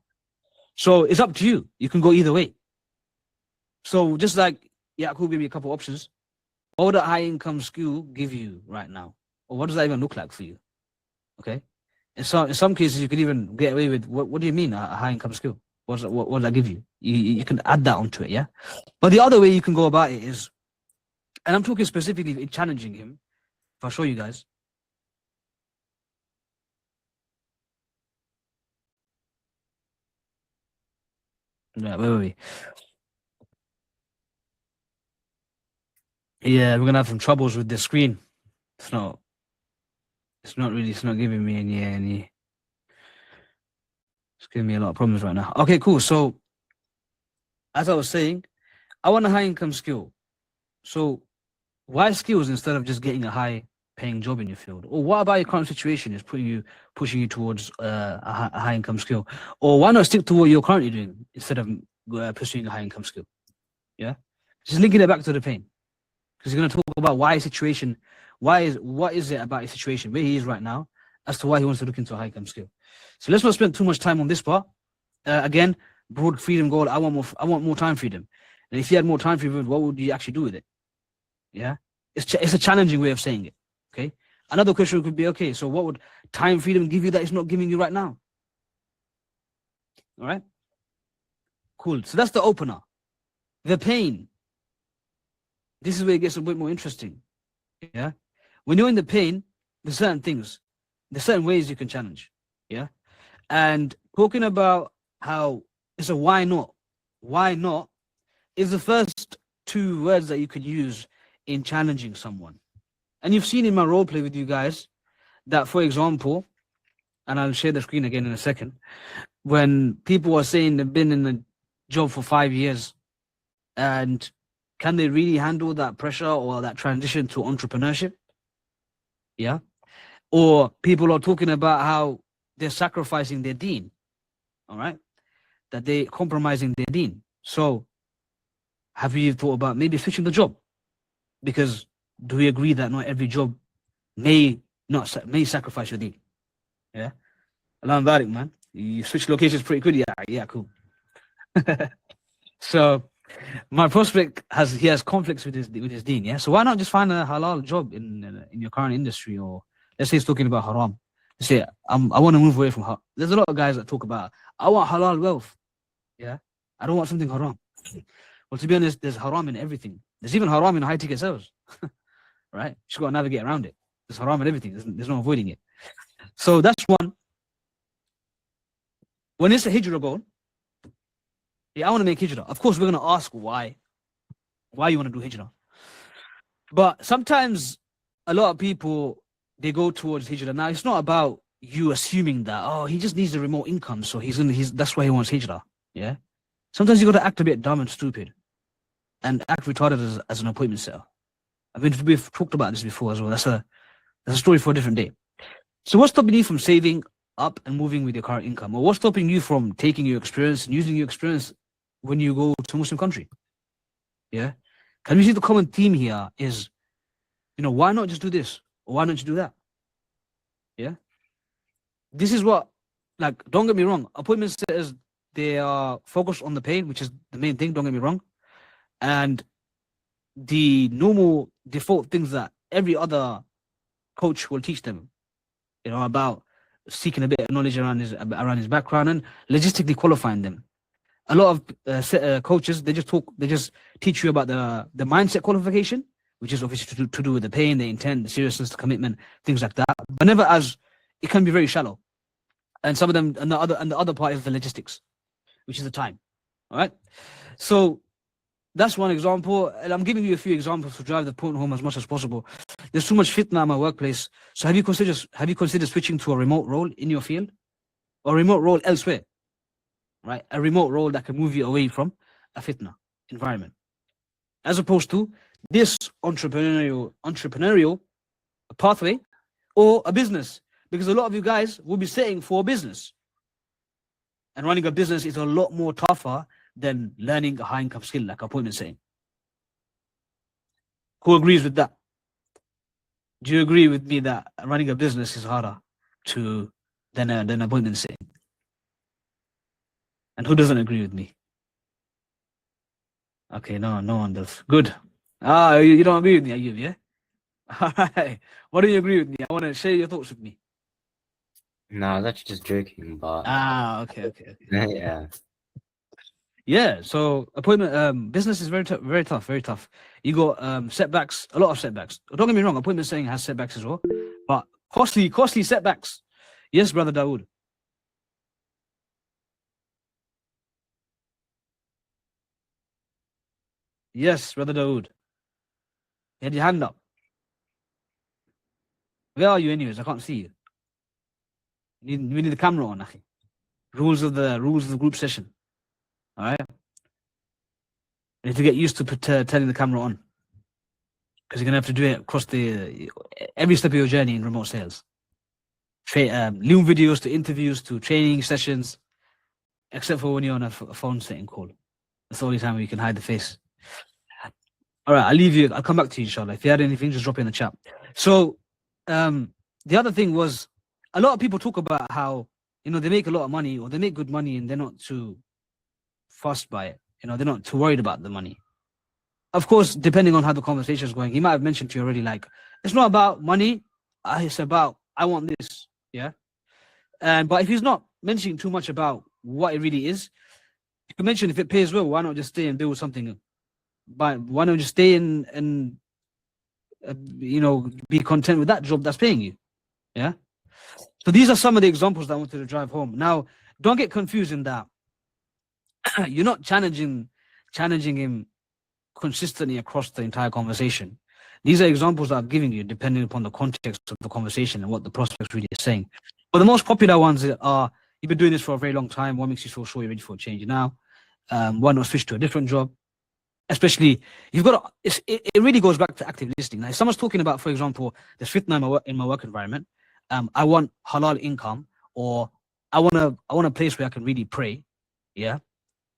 So it's up to you. You can go either way. So just like Yaqub gave me a couple options, what would a high income skill give you right now? Or what does that even look like for you? Okay. In some cases, you could even get away with what do you mean a high income skill? What does that give you? You can add that onto it, yeah. But the other way you can go about it is, and I'm talking specifically in challenging him. If I show you guys. Yeah, wait. Yeah, we're gonna have some troubles with the screen. It's not giving me any. It's giving me a lot of problems right now. Okay, cool. So, as I was saying, I want a high income skill. So, why skills instead of just getting a high paying job in your field? Or what about your current situation is pushing you towards a high income skill? Or why not stick to what you're currently doing instead of pursuing a high income skill? Yeah, just linking it back to the pain, because you're going to talk about what is it about his situation where he is right now as to why he wants to look into a high income skill. So let's not spend too much time on this part. Again, broad freedom goal. I want more time freedom. And if you had more time freedom, what would you actually do with it? Yeah, it's a challenging way of saying it. Okay. Another question could be, okay, so what would time freedom give you that it's not giving you right now? All right. Cool. So that's the opener. The pain. This is where it gets a bit more interesting. Yeah. When you're in the pain, there's certain things, there's certain ways you can challenge. Yeah. And talking about how it's a why not is the first two words that you could use in challenging someone. And you've seen in my role play with you guys that, for example, and I'll share the screen again in a second, when people are saying they've been in the job for 5 years, and can they really handle that pressure or that transition to entrepreneurship? Yeah. Or people are talking about how they're sacrificing their deen. All right. That they're compromising their deen. So have you thought about maybe switching the job? Because do we agree that not every job may sacrifice your deen? Yeah. Alam barik, man. You switch locations pretty good. Yeah, cool. So my prospect has conflicts with his deen. Yeah. So why not just find a halal job in your current industry, or let's say he's talking about haram. Let's say I want to move away from haram. There's a lot of guys that talk about I want halal wealth. Yeah. I don't want something haram. Well, to be honest, there's haram in everything. There's even haram in high ticket sales. Right? You just got to navigate around it. There's haram in everything. There's no avoiding it. So that's one. When it's a hijrah goal, yeah, I want to make hijrah. Of course, we're going to ask why you want to do hijrah. But sometimes a lot of people, they go towards hijrah. Now, it's not about you assuming that, oh, he just needs a remote income, so that's why he wants hijrah. Yeah. Sometimes you got to act a bit dumb and stupid and act retarded as an appointment setter. I mean, we've talked about this before as well. That's a story for a different day. So what's stopping you from saving up and moving with your current income? Or what's stopping you from taking your experience and using your experience when you go to a Muslim country? Yeah. Can we see the common theme here is, why not just do this? Or why not you do that? Yeah. This is what, don't get me wrong, appointment setters, they are focused on the pay, which is the main thing, don't get me wrong. And the normal default things that every other coach will teach them, you know, about seeking a bit of knowledge around his background and logistically qualifying them. A lot of coaches, they just teach you about the mindset qualification, which is obviously to do with the pain, the intent, the seriousness, the commitment, things like that. But never as, it can be very shallow. And some of them, and the other part is the logistics, which is the time. All right. So that's one example, and I'm giving you a few examples to drive the point home as much as possible. There's too much fitna in my workplace. So have you considered switching to a remote role in your field, or a remote role elsewhere? Right, a remote role that can move you away from a fitna environment, as opposed to this entrepreneurial pathway or a business, because a lot of you guys will be setting for a business, and running a business is a lot more tougher than learning a high income skill, like appointment saying. Who agrees with that? Do you agree with me that running a business is harder than appointment saying? And who doesn't agree with me? Okay, no one does. Good. You don't agree with me, Ayub, yeah? All right. Why do you agree with me? I want to share your thoughts with me. No, I was actually just joking, but Okay. yeah. Yeah, so appointment business is very tough. You got setbacks, a lot of setbacks. Don't get me wrong, appointment saying has setbacks as well, but costly setbacks. Yes, brother Dawood. Yes, brother Dawood. You had your hand up. Where are you anyways? I can't see you. We need the camera on, Akhi. Rules of the group session. All right. You need to get used to turning the camera on, because you're gonna have to do it across every step of your journey in remote sales. Loom videos to interviews to training sessions, except for when you're on a phone setting call. That's the only time you can hide the face. All right, I'll leave you. I'll come back to you, inshallah. If you had anything, just drop it in the chat. So, the other thing was, a lot of people talk about how, you know, they make a lot of money or they make good money and they're not too fussed by it. You know, they're not too worried about the money. Of course, depending on how the conversation is going, he might have mentioned to you already, like, it's not about money. It's about, I want this. Yeah. But if he's not mentioning too much about what it really is, you can mention if it pays well, why not just stay and build something? But why not just stay and you know, be content with that job that's paying you? Yeah. So these are some of the examples that I wanted to drive home. Now, don't get confused in that you're not challenging him consistently across the entire conversation. These are examples that I'm giving you depending upon the context of the conversation and what the prospect really is saying. But the most popular ones are, you've been doing this for a very long time. What makes you so sure you're ready for a change now? Why not switch to a different job? Especially, you've got to, it really goes back to active listening. Now, if someone's talking about, for example, the fitna in my work environment, I want halal income, or I want a place where I can really pray, yeah,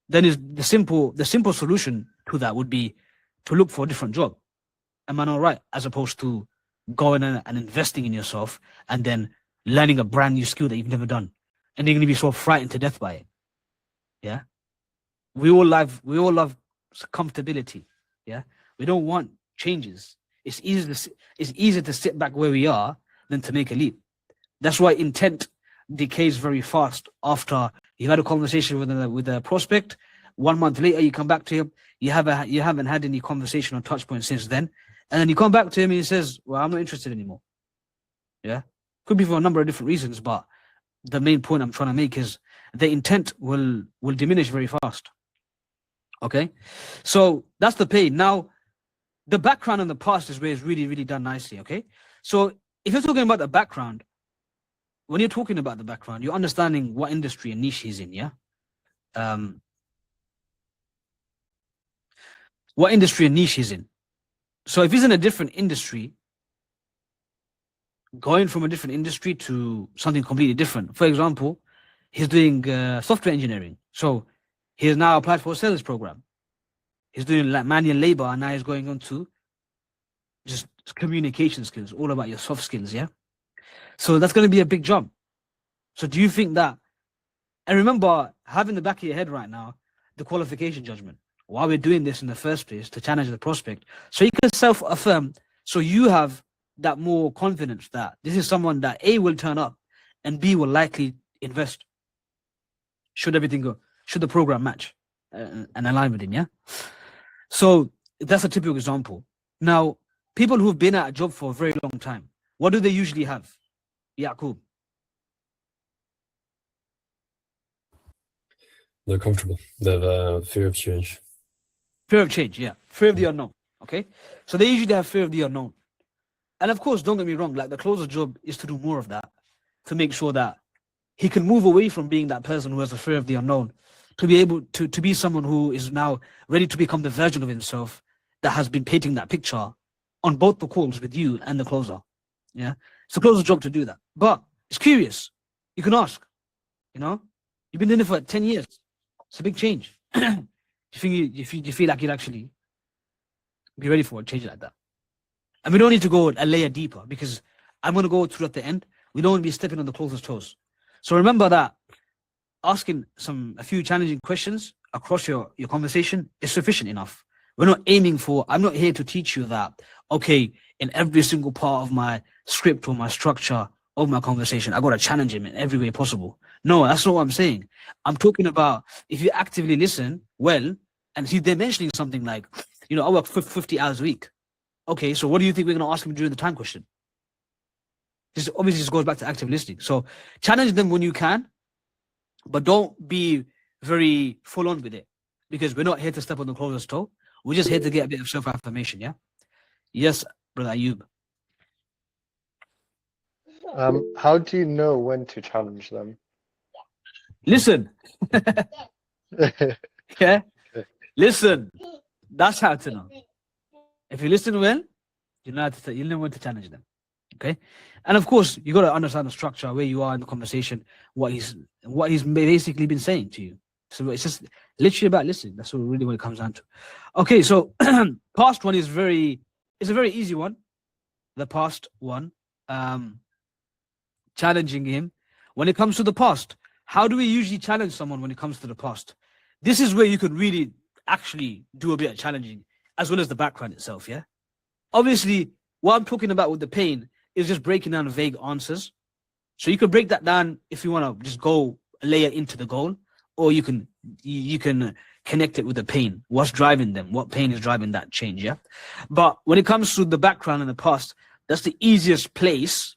then is the simple solution to that would be to look for a different job. Am I not right? As opposed to going and investing in yourself and then learning a brand new skill that you've never done, and you're going to be so frightened to death by it. Yeah, we all love comfortability. Yeah, we don't want changes. It's easier to sit back where we are than to make a leap. That's why intent decays very fast after you've had a conversation with a prospect. 1 month later, you come back to him. You haven't had any conversation or touch point since then, and then you come back to him and he says, "Well, I'm not interested anymore." Yeah, could be for a number of different reasons, but the main point I'm trying to make is the intent will diminish very fast. Okay, so that's the pain. Now, the background and the past is where it's really, really done nicely. Okay, so if you're talking about the background, when you're talking about the background, you're understanding what industry and niche he's in. Yeah, what industry and niche he's in. So if he's in a different industry, going from a different industry to something completely different. For example, he's doing software engineering. So he has now applied for a sales program. He's doing like manual labor, and now he's going on to just communication skills, all about your soft skills, yeah? So that's going to be a big jump. So do you think that And remember, have in the back of your head right now the qualification judgment. Why we're doing this in the first place, to challenge the prospect. So you can self-affirm, so you have that more confidence that this is someone that A, will turn up, and B, will likely invest. Should everything go, should the program match and align with him, yeah? So that's a typical example. Now, people who've been at a job for a very long time, what do they usually have? Yaqub. They're comfortable. They have a fear of change. Fear of change, yeah. Fear of the unknown, okay? So they usually have fear of the unknown. And of course, don't get me wrong, like the closer's job is to do more of that, to make sure that he can move away from being that person who has a fear of the unknown, to be able to be someone who is now ready to become the version of himself that has been painting that picture on both the calls with you and the closer. Yeah, it's the closer's job to do that. But it's curious. You can ask, you know, you've been in it for 10 years. It's a big change. you feel like you'd actually be ready for a change like that? And we don't need to go a layer deeper, because I'm going to go through at the end. We don't want to be stepping on the closer's toes. So remember that asking a few challenging questions across your conversation is sufficient enough. We're not aiming for, I'm not here to teach you that, okay, in every single part of my script or my structure of my conversation, I got to challenge him in every way possible. No, that's not what I'm saying. I'm talking about if you actively listen well, and they're mentioning something like, you know, I work 50 hours a week. Okay, so what do you think we're going to ask him during the time question? This obviously just goes back to active listening. So challenge them when you can, but don't be very full on with it, because we're not here to step on the closer's toe. We're just here to get a bit of self-affirmation, yeah? Yes, Brother Ayub. How do you know when to challenge them? Listen. Yeah? Listen. That's how to know. If you listen well, you know when to challenge them. Okay? And of course, you got to understand the structure, where you are in the conversation, what he's basically been saying to you. So it's just literally about listening. That's really what it comes down to. Okay, so past one it's a very easy one. The past one, challenging him. When it comes to the past, how do we usually challenge someone when it comes to the past? This is where you could really actually do a bit of challenging, as well as the background itself, yeah? Obviously, what I'm talking about with the pain is just breaking down vague answers. So you could break that down if you want to just go a layer into the goal, or you can connect it with the pain. What's driving them? What pain is driving that change, yeah? But when it comes to the background and the past, that's the easiest place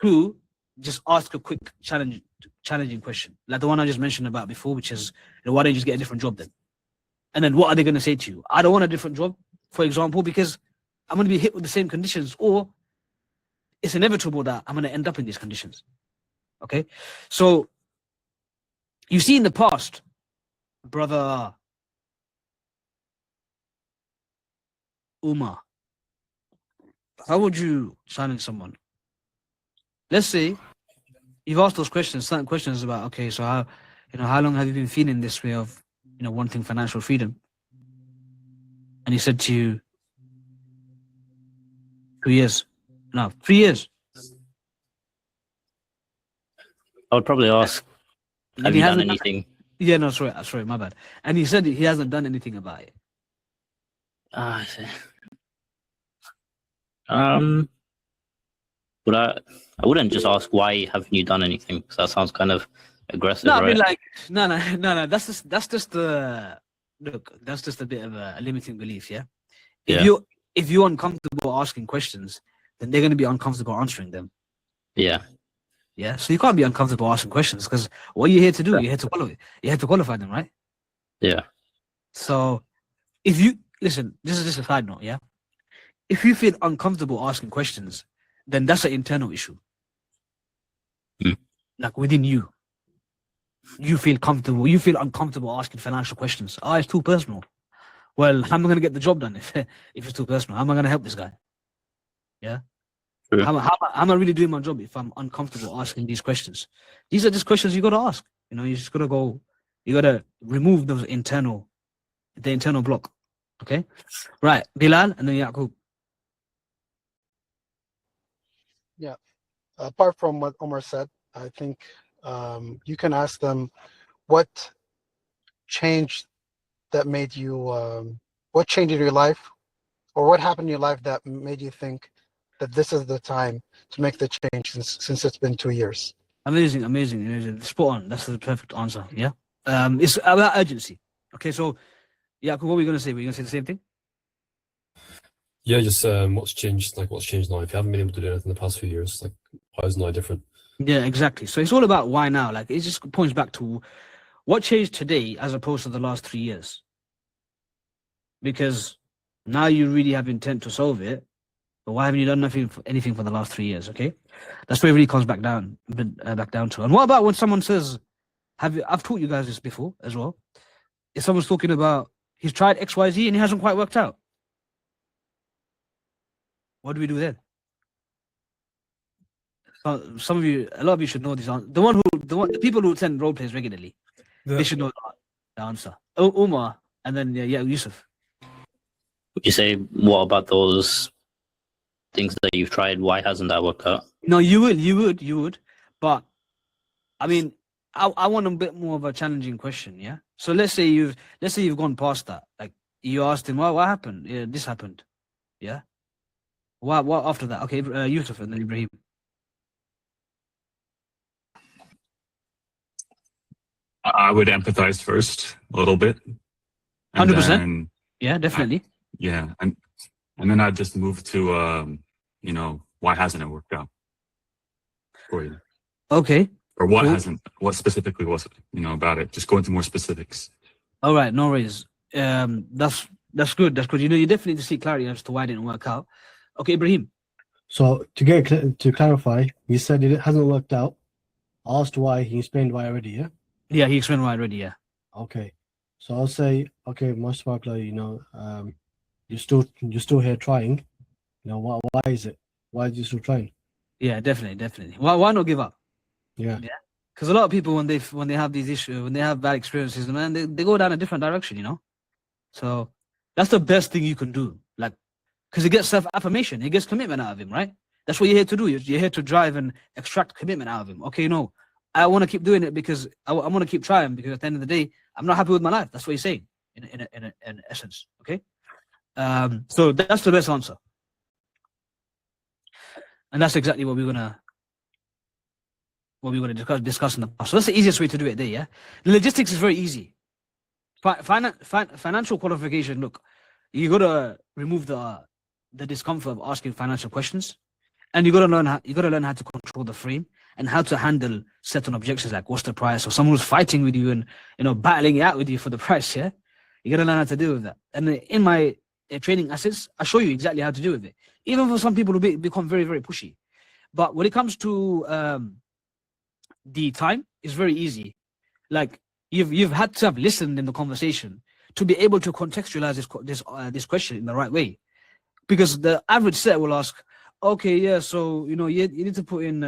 to just ask a quick challenging question, like the one I just mentioned about before, which is, you know, why don't you just get a different job then? And then what are they going to say to you? I don't want a different job, for example, because I'm going to be hit with the same conditions, or it's inevitable that I'm going to end up in these conditions. Okay, so you see in the past, Brother Umar, how would you challenge someone? Let's say you've asked those questions, certain questions about, okay, so how long have you been feeling this way of, wanting financial freedom? And he said to you, 2 years. No, 3 years. I would probably ask, And have he you done hasn't anything? Yeah, no, sorry, my bad. And he said he hasn't done anything about it. I see. But I wouldn't just ask, why haven't you done anything? Because that sounds kind of aggressive, No, I right? mean, like, no. That's just a bit of a limiting belief, yeah. If you're uncomfortable asking questions, then they're going to be uncomfortable answering them. Yeah. Yeah. So you can't be uncomfortable asking questions, because what you're here to do, you're here to qualify them, right? Yeah. So if you listen, this is just a side note, yeah. If you feel uncomfortable asking questions, then that's an internal issue. Like within you. You feel comfortable, you feel uncomfortable asking financial questions. It's too personal. Well, how am I going to get the job done if it's too personal? How am I going to help this guy? Yeah. True. How am I really doing my job if I'm uncomfortable asking these questions? These are just questions you got to ask. You just got to go. You got to remove the internal block. Okay. Right, Bilal and then Yaqub. Yeah. Apart from what Omar said, I think you can ask them what changed that made you, what changed in your life, or what happened in your life that made you think that this is the time to make the change since it's been 2 years? Amazing, amazing, amazing. Spot on. That's the perfect answer. Yeah. It's about urgency. Okay, so yeah, what were we gonna say? Were you gonna say the same thing? Yeah, just what's changed? Like, what's changed now? If you haven't been able to do anything in the past few years, like, why is it now different? Yeah, exactly. So it's all about why now. Like, it just points back to what changed today as opposed to the last 3 years. Because now you really have intent to solve it, but why haven't you done anything for the last 3 years? Okay, that's where it really comes back down to. And what about when someone says, I've taught you guys this before as well. If someone's talking about he's tried XYZ and it hasn't quite worked out, what do we do then? Some of you, a lot of you should know this answer. The people who attend role plays regularly, they should know the answer. Umar, and then yeah, Yusuf. Would you say, what about those things that you've tried? Why hasn't that worked out? No, you would. But I mean, I want a bit more of a challenging question. Yeah. So let's say you've gone past that. Like you asked him, well, what happened? Yeah, this happened. Yeah. What after that? Okay, Yusuf and then Ibrahim. I would empathize first a little bit. 100%. Yeah, definitely. Yeah, and then I'd just move to why hasn't it worked out for you? Okay. Or what hasn't? What specifically was it? About it. Just go into more specifics. All right, no worries. That's good. That's good. You definitely need to see clarity as to why it didn't work out. Okay, Ibrahim. So to clarify, he said it hasn't worked out. Asked why, he explained why already. Yeah. Yeah, he explained why already. Yeah. Okay. So I'll say, okay, Master Sparkler, you're still here trying. Why is it? Why are you still trying? Yeah, definitely. Why not give up? Yeah. Because a lot of people when they have these issues, when they have bad experiences, man, they go down a different direction. So that's the best thing you can do. Like, because it gets self-affirmation, it gets commitment out of him, right? That's what you're here to do. You're here to drive and extract commitment out of him. Okay, no, I want to keep doing it because I want to keep trying, because at the end of the day, I'm not happy with my life. That's what he's saying in essence. Okay. So that's the best answer. And that's exactly what we're gonna discuss in the past. So that's the easiest way to do it there, yeah? The logistics is very easy. Financial qualification, look, you gotta remove the discomfort of asking financial questions, and you gotta learn how to control the frame and how to handle certain objections, like what's the price, or someone who's fighting with you and battling it out with you for the price. Yeah, you gotta learn how to deal with that. And in my training assets, I show you exactly how to deal with it. Even for some people who become very, very pushy. But when it comes to the time, it's very easy. Like you've had to have listened in the conversation to be able to contextualize this question in the right way, because the average set will ask, okay, yeah, so you need to put in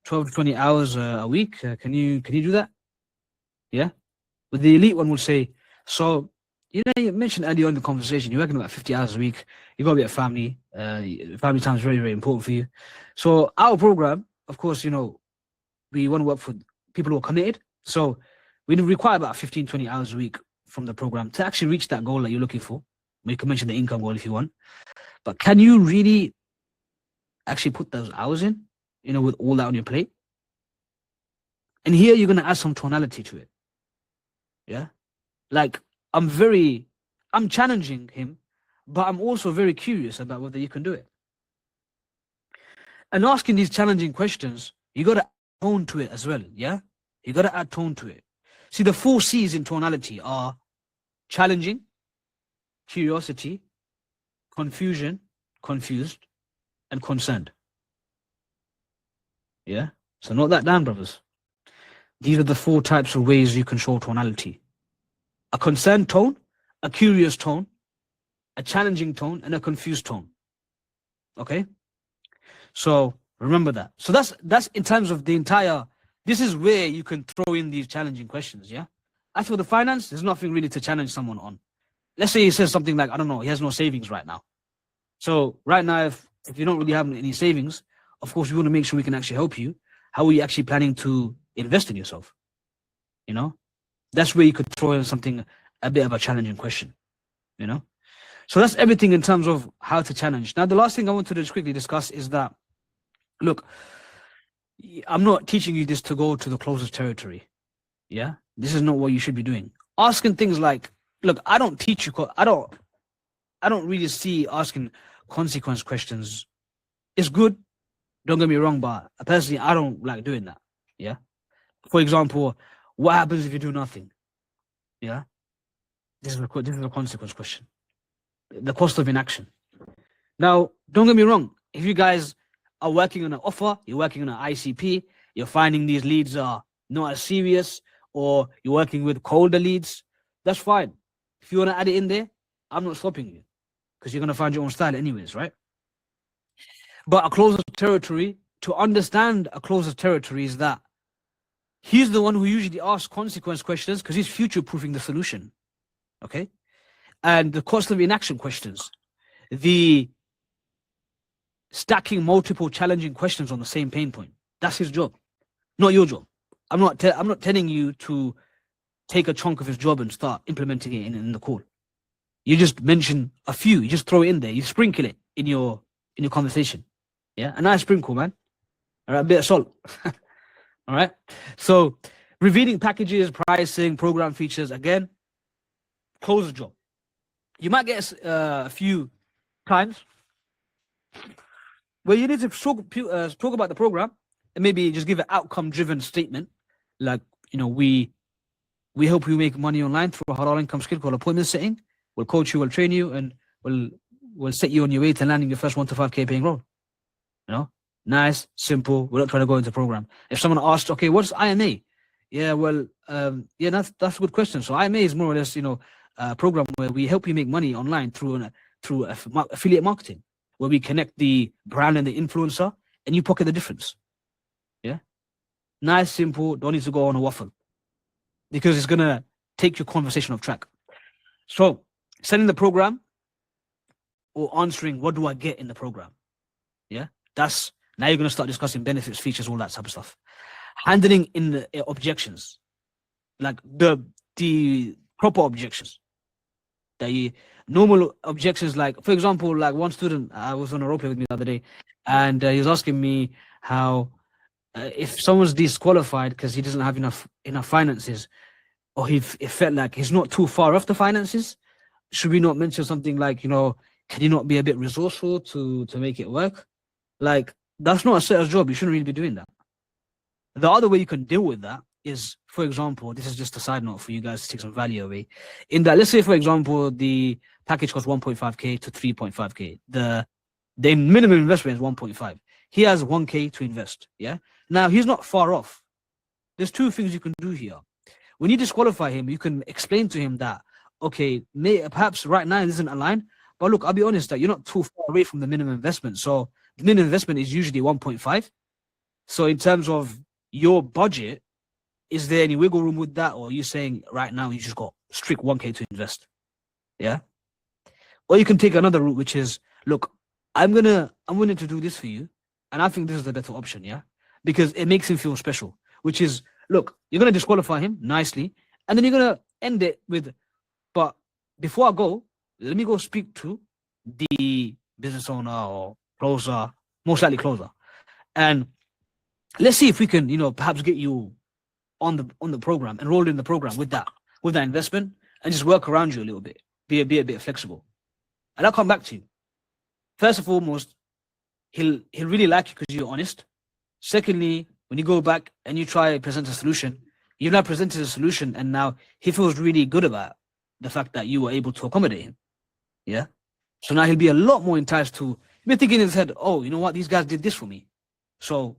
12 to 20 hours a week. Can you do that? Yeah. But the elite one will say, so you mentioned earlier in the conversation, you're working about 50 hours a week. You got to be a family. Family time is very, very important for you. So our program, of course, we want to work for people who are committed. So we require about 15, 20 hours a week from the program to actually reach that goal that you're looking for. You can mention the income goal if you want. But can you really actually put those hours in, with all that on your plate? And here you're going to add some tonality to it. Yeah. Like I'm challenging him, but I'm also very curious about whether you can do it. And asking these challenging questions, you got to add tone to it as well. Yeah. You got to add tone to it. See, the 4 C's in tonality are challenging, curiosity, confusion, confused, and concerned. Yeah. So note that down, brothers. These are the 4 types of ways you control tonality: a concerned tone, a curious tone, a challenging tone, and a confused tone. Okay. So remember that. So that's in terms of the entire. This is where you can throw in these challenging questions. Yeah. As for the finance, there's nothing really to challenge someone on. Let's say he says something like, I don't know, he has no savings right now. So right now, if you don't really have any savings, of course, we want to make sure we can actually help you. How are you actually planning to invest in yourself? That's where you could throw in something, a bit of a challenging question, you know? So that's everything in terms of how to challenge. Now, the last thing I want to just quickly discuss is that, look, I'm not teaching you this to go to the closest territory. Yeah, this is not what you should be doing. Asking things like, look, I don't teach you. I don't really see asking consequence questions. It's good. Don't get me wrong, but personally, I don't like doing that. Yeah. For example, what happens if you do nothing? Yeah. This is a consequence question. The cost of inaction. Now, don't get me wrong. If you guys are working on an offer, you're working on an ICP, you're finding these leads are not as serious, or you're working with colder leads, that's fine. If you want to add it in there, I'm not stopping you, because you're going to find your own style anyways, right? But a closer territory, to understand a closer territory, is that he's the one who usually asks consequence questions because he's future-proofing the solution, okay? And the cost of inaction questions, the stacking multiple challenging questions on the same pain point. That's his job, not your job. I'm not telling you to take a chunk of his job and start implementing it in the call. You just mention a few, you just throw it in there, you sprinkle it in your conversation. Yeah, a nice sprinkle, man. All right, a bit of salt. All right. So revealing packages, pricing, program features, again, close the job. You might get a few times where you need to talk about the program and maybe just give an outcome-driven statement, like, you know, we help you make money online through a halal income skill called appointment setting. We'll coach you, we'll train you, and we'll set you on your way to landing your first 1 to 5K paying role. You know, nice, simple. We're not trying to go into program. If someone asked, okay, what's IMA? Yeah, well, yeah, that's a good question. So IMA is more or less, you know, a program where we help you make money online through affiliate marketing, where we connect the brand and the influencer, and you pocket the difference. Yeah, nice, simple. Don't need to go on a waffle, because it's gonna take your conversation off track. So, sending the program or answering, what do I get in the program? Yeah, that's now you're gonna start discussing benefits, features, all that type of stuff. Handling in the objections, like the proper objections. The normal objections, like, for example, like one student, I was on a role play with me the other day, and he was asking me how if someone's disqualified because he doesn't have enough finances, or he felt like he's not too far off the finances, should we not mention something like, you know, can you not be a bit resourceful to make it work? Like, that's not a setter's job. You shouldn't really be doing that. The other way you can deal with that is, for example, this is just a side note for you guys to take some value away. In that, let's say, for example, the package costs 1.5K to 3.5K. The minimum investment is 1.5. He has 1K to invest. Yeah. Now he's not far off. There's two things you can do here. When you disqualify him, you can explain to him that, okay, perhaps right now it isn't aligned, but look, I'll be honest that you're not too far away from the minimum investment. So the minimum investment is usually 1.5. So in terms of your budget, is there any wiggle room with that? Or are you saying right now you just got strict 1K to invest? Yeah. Or you can take another route, which is, look, I'm willing to do this for you, and I think this is the better option, yeah? Because it makes him feel special, which is, look, you're going to disqualify him nicely, and then you're going to end it with, but before I go, let me go speak to the business owner or closer, most likely closer. And let's see if we can, you know, perhaps get you on the program, enrolled in the program with that investment, and just work around you a little bit, be a bit flexible. And I'll come back to you. First and foremost, he'll really like you because you're honest. Secondly, when you go back and you try to present a solution, you've now presented a solution, and now he feels really good about the fact that you were able to accommodate him. Yeah. So now he'll be a lot more enticed to, he'll be thinking in his head, oh, you know what, these guys did this for me. So,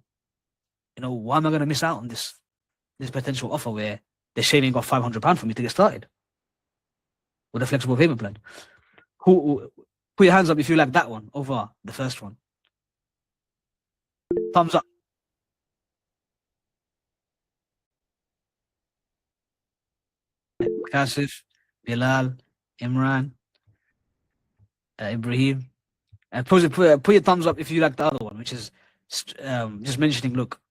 you know, why am I going to miss out on this potential offer where they're shaving off £500 for me to get started with a flexible payment plan? Who put your hands up if you like that one over the first one? Thumbs up. Kasif, Bilal, Imran, Ibrahim. And put your thumbs up if you like the other one, which is just mentioning, look,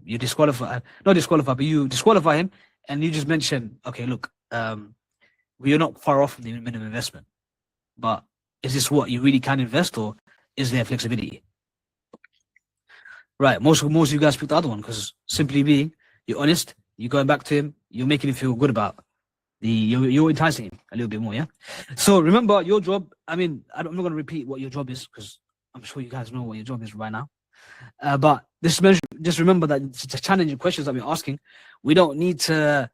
you disqualify, not disqualify, but you disqualify him, and you just mentioned, okay, look, we're not far off from the minimum investment, but is this what you really can invest, or is there flexibility? Right, most of you guys picked the other one because simply being, you're honest, you're going back to him, you're making him feel good about you're enticing him a little bit more, yeah. So remember your job. I mean, I'm not going to repeat what your job is because I'm sure you guys know what your job is right now. But just remember that the challenging questions that we're asking, we don't need to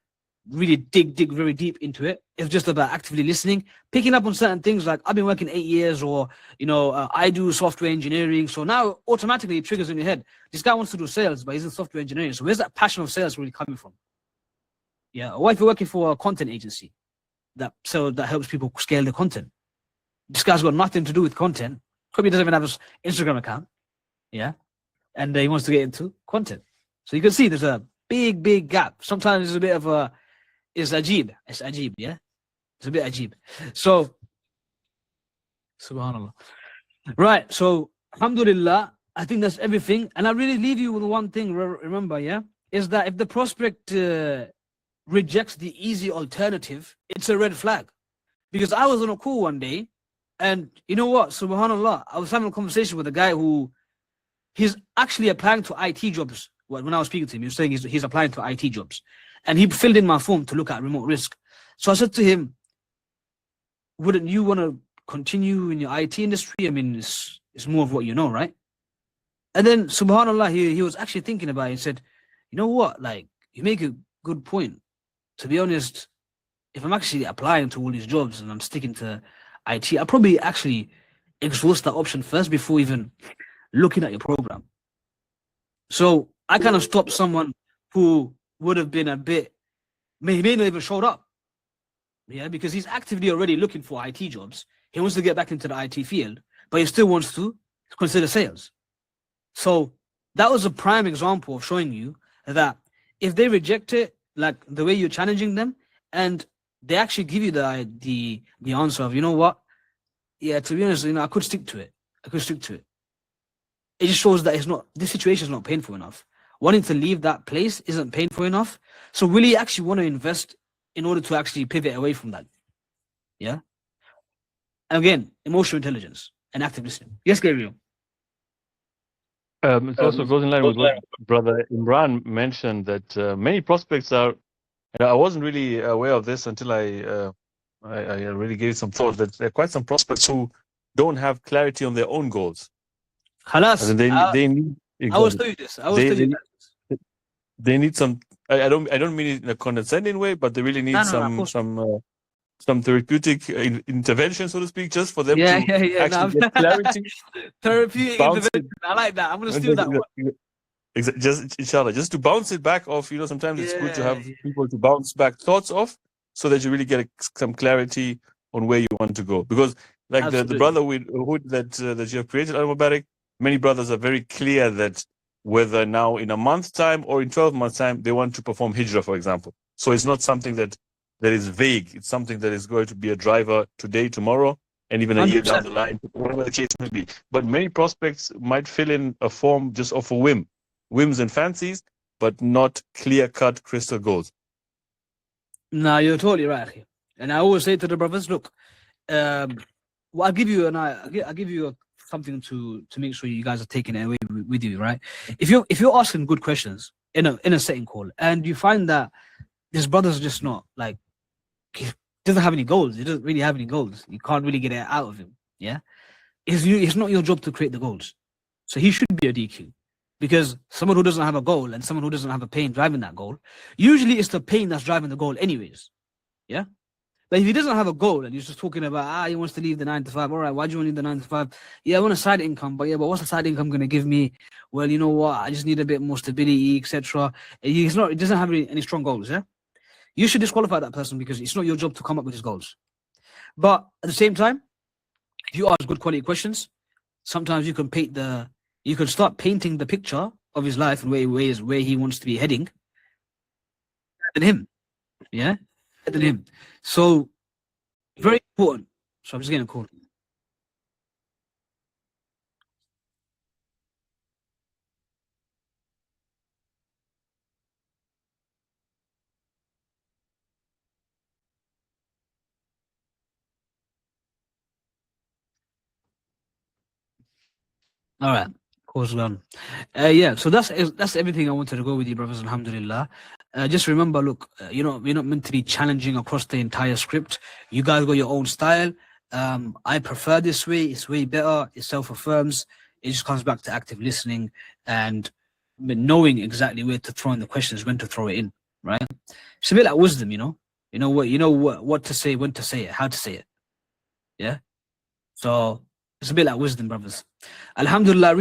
really dig very deep into it. It's just about actively listening, picking up on certain things like I've been working 8 years, or I do software engineering. So now automatically it triggers in your head. This guy wants to do sales, but he's in software engineering. So where's that passion of sales really coming from? Yeah. Or if you're working for a content agency that helps people scale their content, this guy's got nothing to do with content. Probably doesn't even have his Instagram account. Yeah. And he wants to get into content. So you can see there's a big gap. Sometimes there's a bit of it's ajib. It's ajib, yeah? It's a bit ajib. So, subhanAllah. Right, so, alhamdulillah, I think that's everything. And I really leave you with one thing, remember, yeah? Is that if the prospect rejects the easy alternative, it's a red flag. Because I was on a call one day, and you know what? Subhanallah, I was having a conversation with a guy who he's actually applying to IT jobs. When I was speaking to him, he was saying he's applying to IT jobs. And he filled in my form to look at remote risk. So I said to him, wouldn't you want to continue in your IT industry? I mean, it's more of what you know, right? And then, subhanAllah, he was actually thinking about it and said, you know what? Like, you make a good point. To be honest, if I'm actually applying to all these jobs and I'm sticking to IT, I'll probably actually exhaust that option first before even looking at your program. So I kind of stopped someone who would have been he may not even showed up. Yeah, because he's actively already looking for IT jobs. He wants to get back into the IT field, but he still wants to consider sales. So that was a prime example of showing you that if they reject it, like the way you're challenging them, and they actually give you the answer of, you know what? Yeah, to be honest, I could stick to it. It just shows that this situation is not painful enough. Wanting to leave that place isn't painful enough. So will you actually want to invest in order to actually pivot away from that? Yeah. Again, emotional intelligence and active listening. Yes, Gabriel. It also goes in line with what Brother Imran mentioned, that many prospects are. I wasn't really aware of this until I really gave some thought that there are quite some prospects who don't have clarity on their own goals. Halas. They need. I will tell you this. They need some. I don't mean it in a condescending way, but they really need some therapeutic intervention, so to speak, just for them to actually get clarity. Therapeutic intervention. I like that. I'm gonna steal that one. Just inshallah, just to bounce it back off. Sometimes it's good to have people to bounce back thoughts off, so that you really get some clarity on where you want to go. Because like the brotherhood that you have created, Al Mubarak, many brothers are very clear that whether now in a month's time or in 12 months' time, they want to perform hijrah, for example. So it's not something that is vague. It's something that is going to be a driver today, tomorrow, and even a year down the line, whatever the case may be. But many prospects might fill in a form just off a whims and fancies, but not clear-cut crystal goals. No, you're totally right. And I always say to the brothers, look, well, I'll give you something to make sure you guys are taking it away with you, right? If you're asking good questions in a setting call, and you find that this brother's just not like, he doesn't have any goals. He doesn't really have any goals. You can't really get it out of him. Yeah, it's not your job to create the goals. So he should be a DQ, because someone who doesn't have a goal and someone who doesn't have a pain driving that goal, usually it's the pain that's driving the goal, anyways. Yeah. But if he doesn't have a goal and he's just talking about, he wants to leave the 9 to 5. All right, why do you want to leave the 9 to 5? Yeah, I want a side income, but what's the side income going to give me? Well, you know what? I just need a bit more stability, etc. He doesn't have any strong goals. Yeah. You should disqualify that person because it's not your job to come up with his goals. But at the same time, if you ask good quality questions, sometimes you can start painting the picture of his life and where he wants to be heading than him. Yeah? Than him. So very important. So I'm just getting a call. All right, course gone. Yeah, so that's everything I wanted to go with you, brothers. Alhamdulillah. Just remember, look, you're not meant to be challenging across the entire script. You guys got your own style. I prefer this way. It's way better. It self-affirms. It just comes back to active listening and knowing exactly where to throw in the questions, when to throw it in. Right? It's a bit like wisdom, You know what to say, when to say it, how to say it. Yeah. So it's a bit like wisdom, brothers. Alhamdulillah.